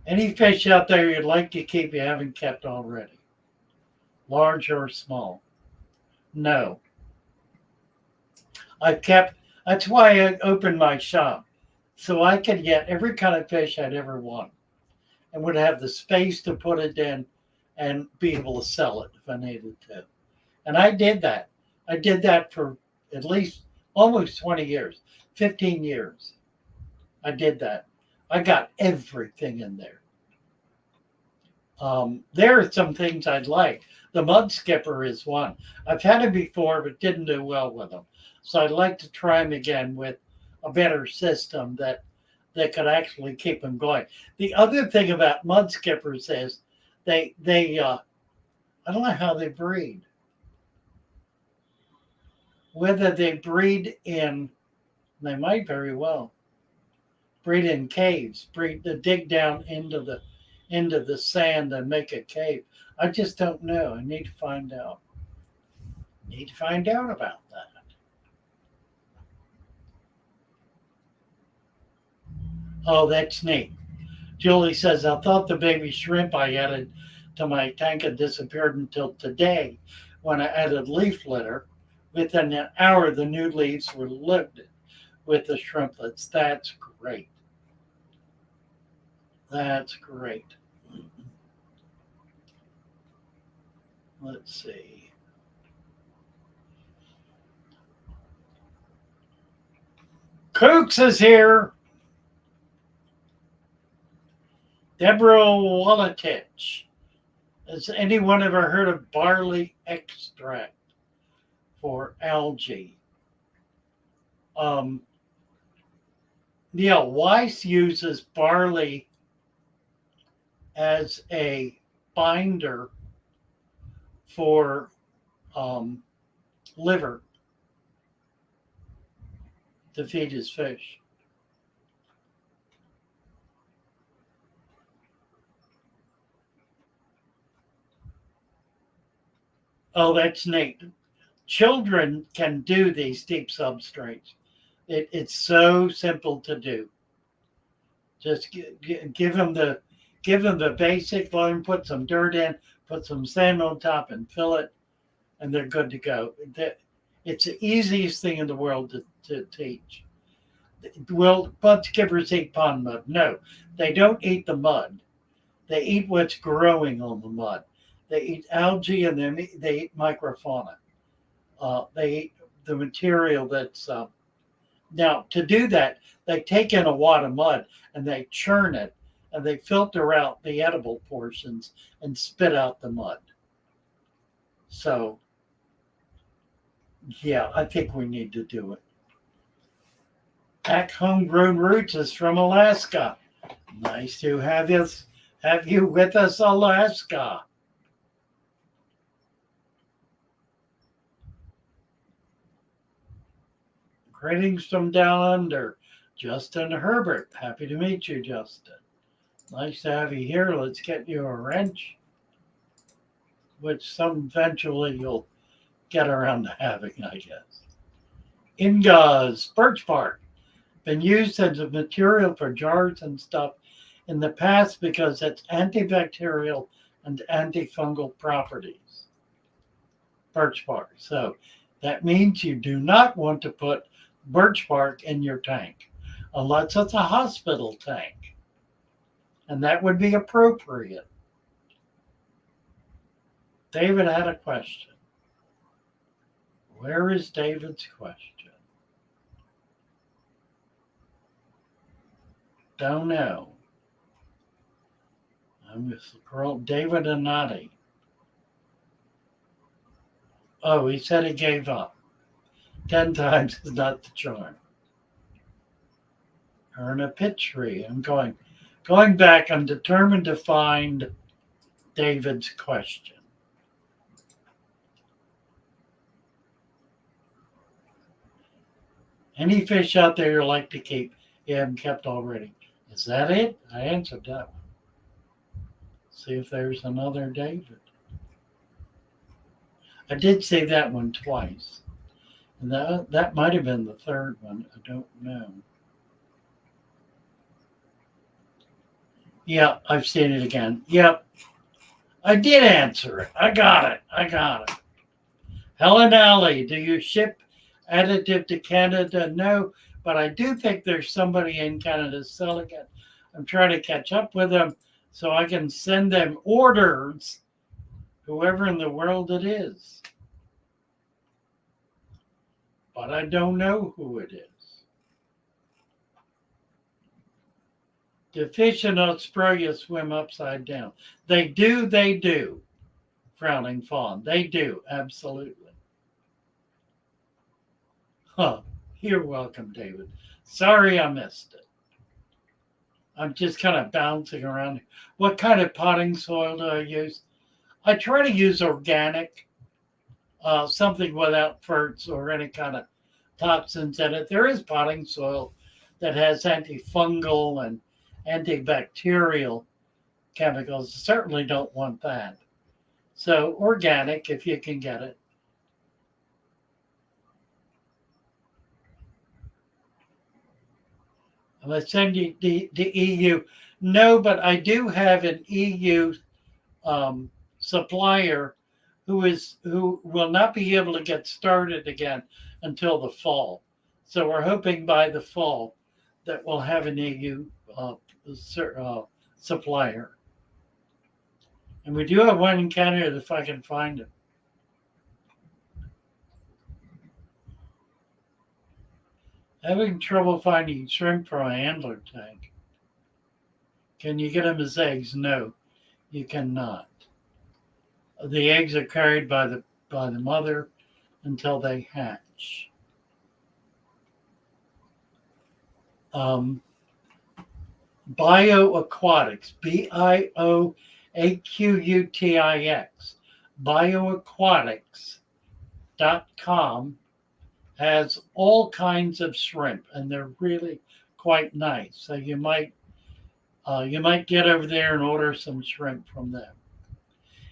Any fish out there you'd like to keep you haven't kept already? Large or small? No. I've kept, that's why I opened my shop. So I could get every kind of fish I'd ever want and would have the space to put it in and be able to sell it if I needed to. And I did that. I did that for at least almost 20 years, 15 years. I did that. I got everything in there. There are some things I'd like. The mud skipper is one. I've had it before, but didn't do well with them. So I'd like to try them again with a better system that could actually keep them going. The other thing about mud skippers is they I don't know how they breed. Whether they breed in, they might very well breed in caves, dig down into the sand and make a cave. I just don't know. I need to find out. Need to find out about that. Oh, that's neat. Julie says, I thought the baby shrimp I added to my tank had disappeared until today when I added leaf litter. Within an hour, the new leaves were loaded with the shrimplets. That's great. That's great. Let's see. Kooks is here. Deborah Walatich. Has anyone ever heard of barley extract for algae? Yeah, Weiss uses barley as a binder for liver to feed his fish. Oh, that's neat. Children can do these deep substrates. It's so simple to do. Just give them the basic, let them put some dirt in, put some sand on top and fill it, and they're good to go. It's the easiest thing in the world to teach. Will mud skippers eat pond mud? No, they don't eat the mud. They eat what's growing on the mud. They eat algae and they eat microfauna. They eat the material that's now to do that. They take in a wad of mud and they churn it and they filter out the edible portions and spit out the mud. So, yeah, I think we need to do it. Pack Homegrown Roots is from Alaska. Nice to have you with us, Alaska. Greetings from down under, Justin Herbert. Happy to meet you, Justin. Nice to have you here. Let's get you a wrench, which some eventually you'll get around to having, I guess. Inga's birch bark. Been used as a material for jars and stuff in the past because it's antibacterial and antifungal properties. Birch bark. So that means you do not want to put birch bark in your tank unless it's a hospital tank. And that would be appropriate. David had a question. Where is David's question? Don't know. I'm just scrolling. David Anati. Oh, he said he gave up. 10 times is not the charm. Earn a pitch tree. I'm going back. I'm determined to find David's question. Any fish out there you like to keep you haven't kept already? Is that it? I answered that one. See if there's another David. I did say that one twice. And that might have been the third one. I don't know. Yeah, I've seen it again. Yep. I did answer it. I got it. Helen Alley, do you ship additive to Canada? No, but I do think there's somebody in Canada selling it. I'm trying to catch up with them so I can send them orders, whoever in the world it is. but I don't know who it is. Do fish in Australia swim upside down? They do, frowning fawn. They do, absolutely. Huh. You're welcome, David. Sorry I missed it. I'm just kind of bouncing around. What kind of potting soil do I use? I try to use organic, something without ferts or any kind of toxins in it. There is potting soil that has antifungal and antibacterial chemicals. Certainly don't want that. So organic if you can get it. I'm going to send you the EU. No, but I do have an EU supplier who will not be able to get started again until the fall. So we're hoping by the fall that we'll have an EU supplier. And we do have one in Canada if I can find it. Having trouble finding shrimp for my antler tank. Can you get them as eggs? No, you cannot. The eggs are carried by the mother until they hatch. Bioaquatics, BIOAQUTIX, bioaquatics.com has all kinds of shrimp, and they're really quite nice. So you might get over there and order some shrimp from them.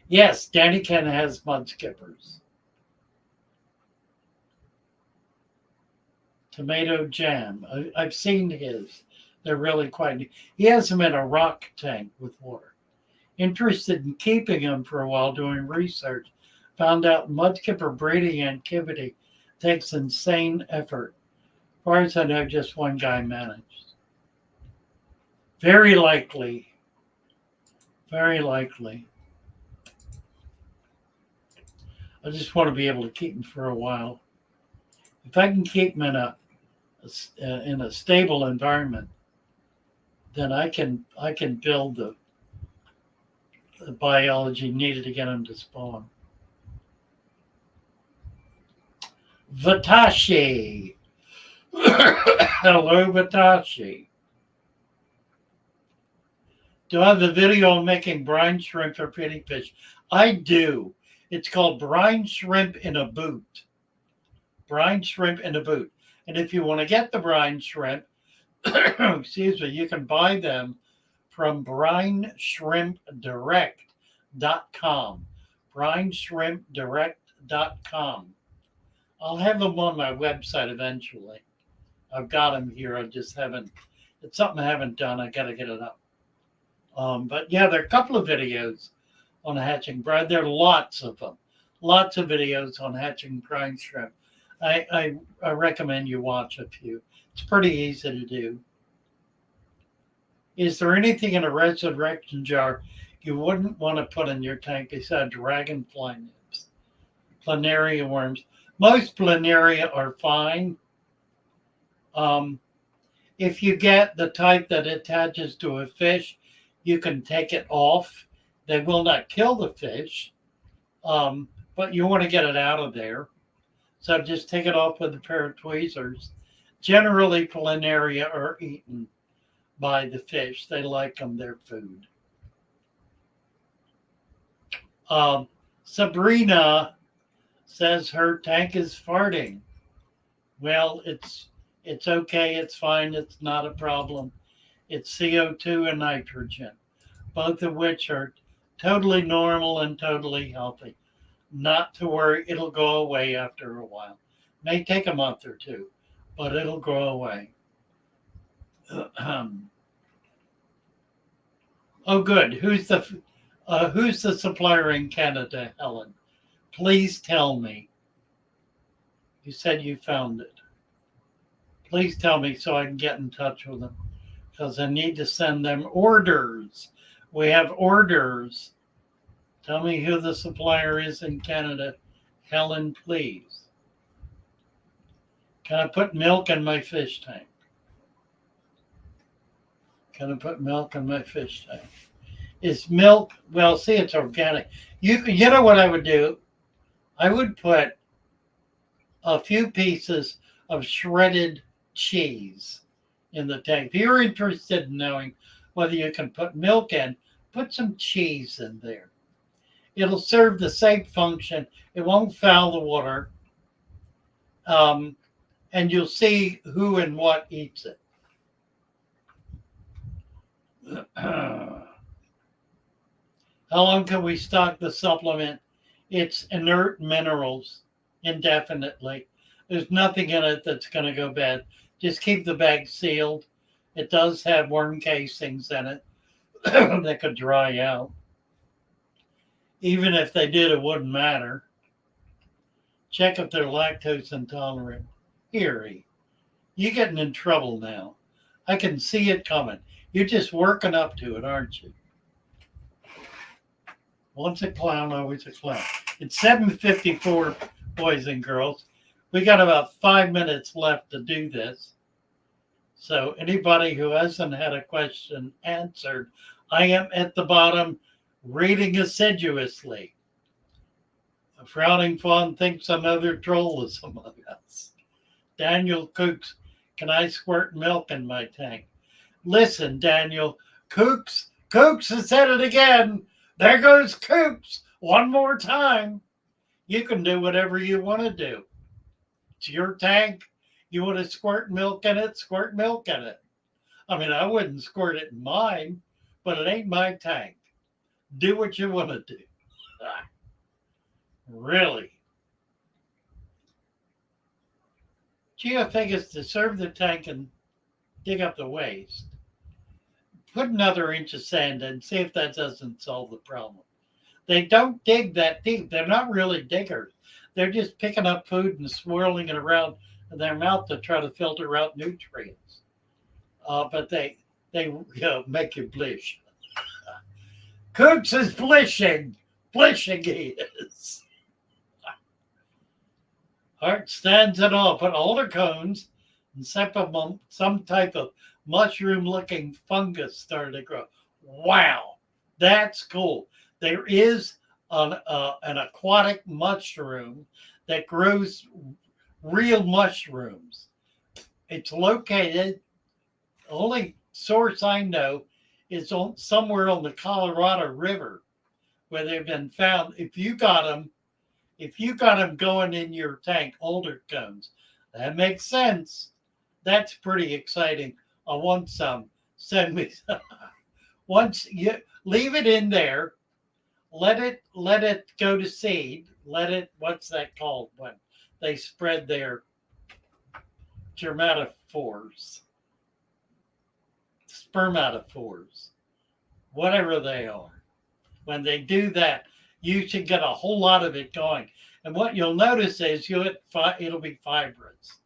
Yes, Danny Ken has mud skippers. Tomato jam. I've seen his. They're really quite neat. He has them in a rock tank with water. Interested in keeping them for a while, doing research. Found out mudskipper breeding activity takes insane effort. As far as I know, just one guy managed. Very likely. Very likely. I just want to be able to keep them for a while. If I can keep them in a stable environment, then I can build the biology needed to get them to spawn. Vatashi. Hello, Vatashi. Do I have a video on making brine shrimp for pretty fish? I do. It's called brine shrimp in a boot. Brine shrimp in a boot. And if you want to get the brine shrimp, excuse me, you can buy them from brineshrimpdirect.com. brineshrimpdirect.com. I'll have them on my website eventually. I've got them here. I just haven't. It's something I haven't done. I got to get it up. But yeah, there are a couple of videos on hatching brine. There are lots of them. Lots of videos on hatching brine shrimp. I recommend you watch a few. It's pretty easy to do. Is there anything in a resurrection jar you wouldn't want to put in your tank besides dragonfly nymphs? Planaria worms. Most planaria are fine. If you get the type that attaches to a fish, you can take it off. They will not kill the fish, but you want to get it out of there. So just take it off with a pair of tweezers. Generally, planaria are eaten by the fish. They like them, their food. Sabrina says her tank is farting. Well, it's okay. It's fine. It's not a problem. It's CO2 and nitrogen, both of which are totally normal and totally healthy. Not to worry. It'll go away after a while. May take a month or two, but it'll go away. Oh, good. Who's the supplier in Canada, Helen? Please tell me. You said you found it. Please tell me so I can get in touch with them, because I need to send them orders. We have orders. Tell me who the supplier is in Canada. Helen, please. Can I put milk in my fish tank? Can I put milk in my fish tank? Is milk, well, see, it's organic. You know what I would do? I would put a few pieces of shredded cheese in the tank. If you're interested in knowing whether you can put milk in, put some cheese in there. It'll serve the same function. It won't foul the water. And you'll see who and what eats it. How long can we stock the supplement? It's inert minerals indefinitely. There's nothing in it that's going to go bad. Just keep the bag sealed. It does have worm casings in it that could dry out. Even if they did, it wouldn't matter. Check if they're lactose intolerant. Eerie. You're getting in trouble now. I can see it coming. You're just working up to it, aren't you? Once a clown, always a clown. It's 7:54, boys and girls. We got about 5 minutes left to do this. So anybody who hasn't had a question answered, I am at the bottom reading assiduously. A frowning fawn thinks another troll is among us. Daniel Cooks, can I squirt milk in my tank? Listen, Daniel, Cooks has said it again. There goes Cooks one more time. You can do whatever you want to do. It's your tank. You want to squirt milk in it, squirt milk in it. I mean, I wouldn't squirt it in mine, but it ain't my tank. Do what you want to do. Really. Geophagus to serve the tank and dig up the waste. Put another inch of sand in, see if that doesn't solve the problem. They don't dig that deep. They're not really diggers. They're just picking up food and swirling it around in their mouth to try to filter out nutrients. But they make you blish. Cooks is blishing. Blishing he is. Heart stands and all. Put alder cones and some type of mushroom-looking fungus started to grow. Wow, that's cool. There is an aquatic mushroom that grows real mushrooms. It's located, the only source I know is somewhere on the Colorado River where they've been found. If you got them going in your tank, alder cones, that makes sense. That's pretty exciting. I want some. Send me some. Once you leave it in there, let it go to seed. Let it, what's that called when they spread their spermatophores, whatever they are. When they do that, you should get a whole lot of it going. And what you'll notice is it'll be fibrous.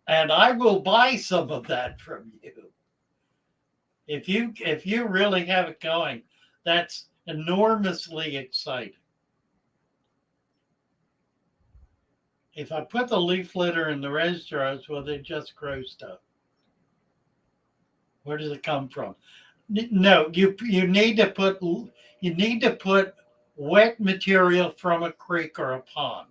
And I will buy some of that from you. If you really have it going, that's enormously exciting. If I put the leaf litter in the res jars, will they just grow stuff? Where does it come from? No, you need to put wet material from a creek or a pond.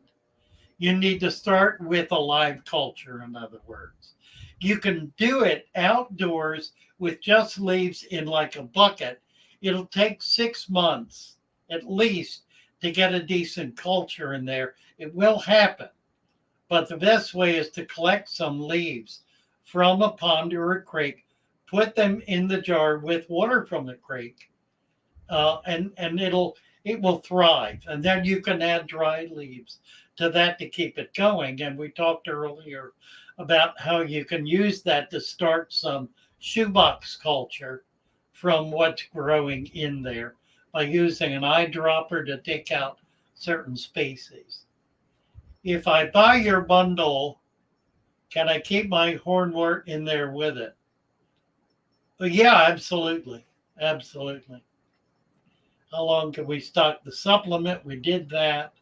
You need to start with a live culture, in other words. You can do it outdoors with just leaves in like a bucket. It'll take 6 months at least to get a decent culture in there. It will happen. But the best way is to collect some leaves from a pond or a creek, put them in the jar with water from the creek, and it will thrive. And then you can add dry leaves to that to keep it going. And we talked earlier about how you can use that to start some shoebox culture from what's growing in there by using an eyedropper to take out certain species. If I buy your bundle, can I keep my hornwort in there with it? But yeah, absolutely. Absolutely. How long can we stock the supplement? We did that.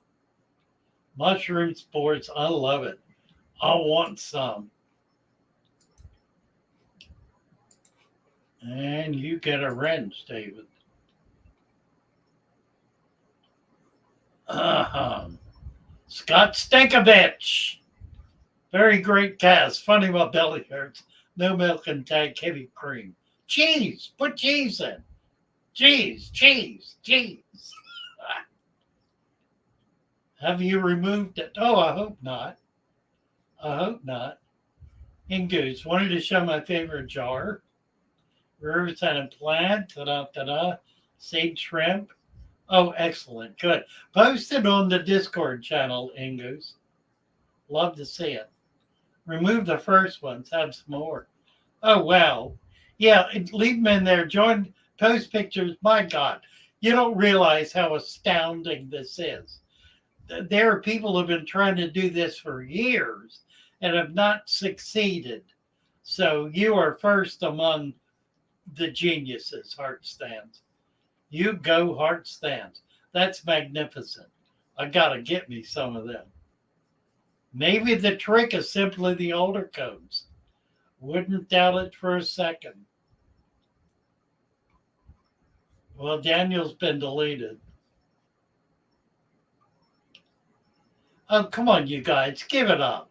Mushroom spores, I love it. I want some. And you get a wrench, David. Uh-huh. Scott Stankovich. Very great cast. Funny my belly hurts. No milk and tank, heavy cream. Cheese. Put cheese in. Cheese. Cheese. Cheese. Have you removed it? Oh, I hope not. I hope not. And Goose. Wanted to show my favorite jar. Riverside and plant. Ta-da-ta-da. Sage shrimp. Oh, excellent. Good. Post it on the Discord channel, Ingoos. Love to see it. Remove the first ones. Have some more. Oh, wow. Yeah, leave them in there. Join, post pictures. My God, you don't realize how astounding this is. There are people who have been trying to do this for years and have not succeeded. So you are first among the geniuses, Heart Stands. You go, Heart Stands. That's magnificent. I got to get me some of them. Maybe the trick is simply the older codes. Wouldn't doubt it for a second. Well, Daniel's been deleted. Oh, come on, you guys, give it up.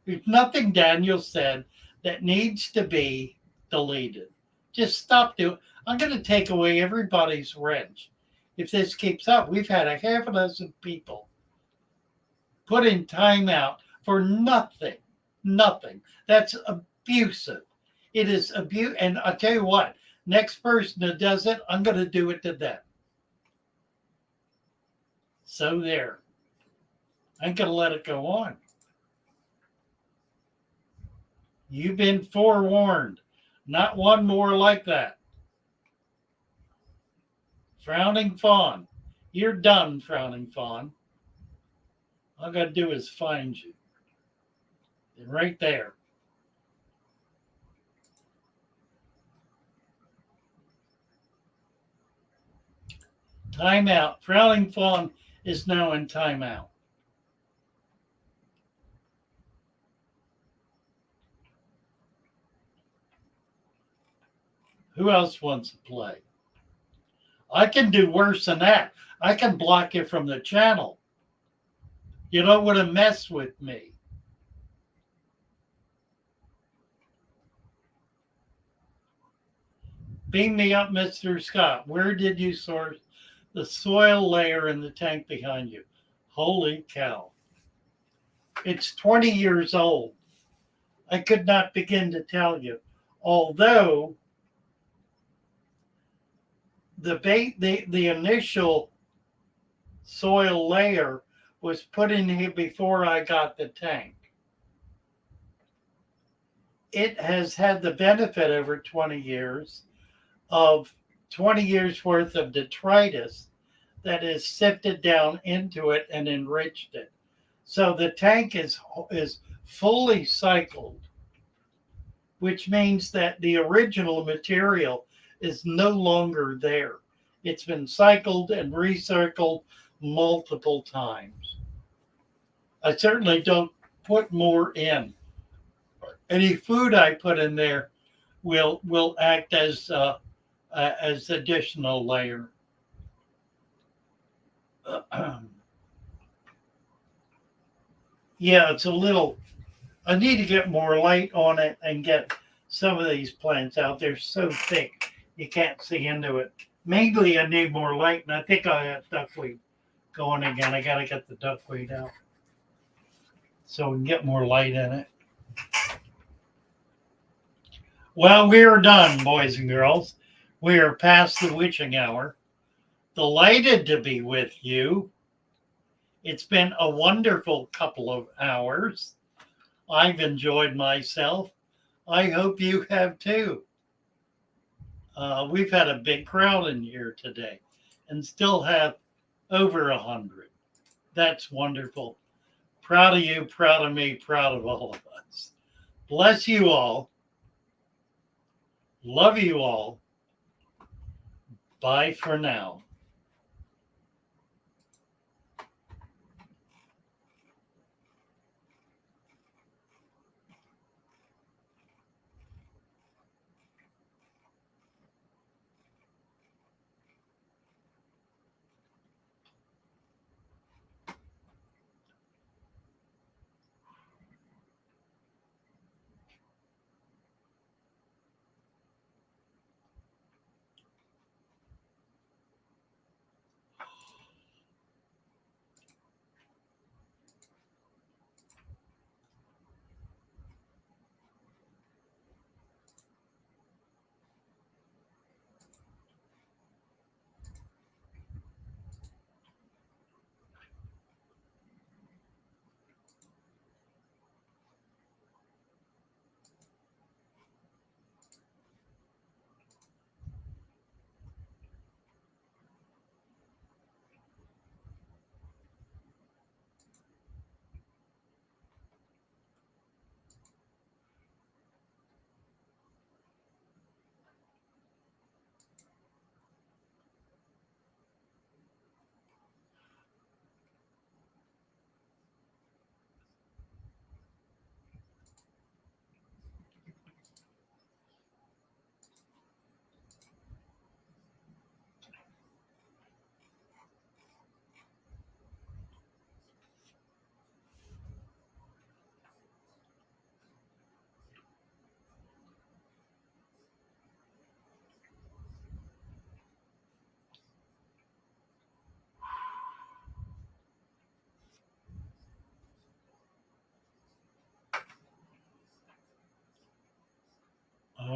There's nothing Daniel said that needs to be deleted. Just stop doing. I'm going to take away everybody's wrench. If this keeps up, we've had a half a dozen people put in timeout for nothing. Nothing. That's abusive. It is abuse. And I'll tell you what, next person that does it, I'm going to do it to them. So there. I'm going to let it go on. You've been forewarned. Not one more like that. Frowning Fawn. You're done, Frowning Fawn. All I got to do is find you. And right there. Timeout. Frowning Fawn is now in timeout. Who else wants to play? I can do worse than that. I can block you from the channel. You don't want to mess with me. Beam me up, Mr. Scott. Where did you source the soil layer in the tank behind you? Holy cow. It's 20 years old. I could not begin to tell you. Although the initial soil layer was put in here before I got the tank. It has had the benefit over 20 years of 20 years worth of detritus that is sifted down into it and enriched it. So the tank is fully cycled, which means that the original material is no longer there. It's been cycled and recircled multiple times. I certainly don't put more in. Any food I put in there will act as additional layer. Yeah, it's a little. I need to get more light on it and get some of these plants out. They're so thick you can't see into it. Mainly, I need more light, and I think I have duckweed going again. I got to get the duckweed out so we can get more light in it. Well, we are done, boys and girls. We are past the witching hour. Delighted to be with you. It's been a wonderful couple of hours. I've enjoyed myself. I hope you have too. We've had a big crowd in here today and still have over 100. That's wonderful. Proud of you, proud of me, proud of all of us. Bless you all. Love you all. Bye for now.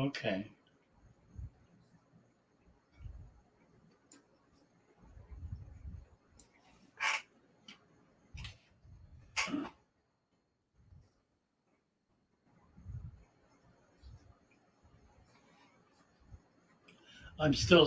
Okay. I'm still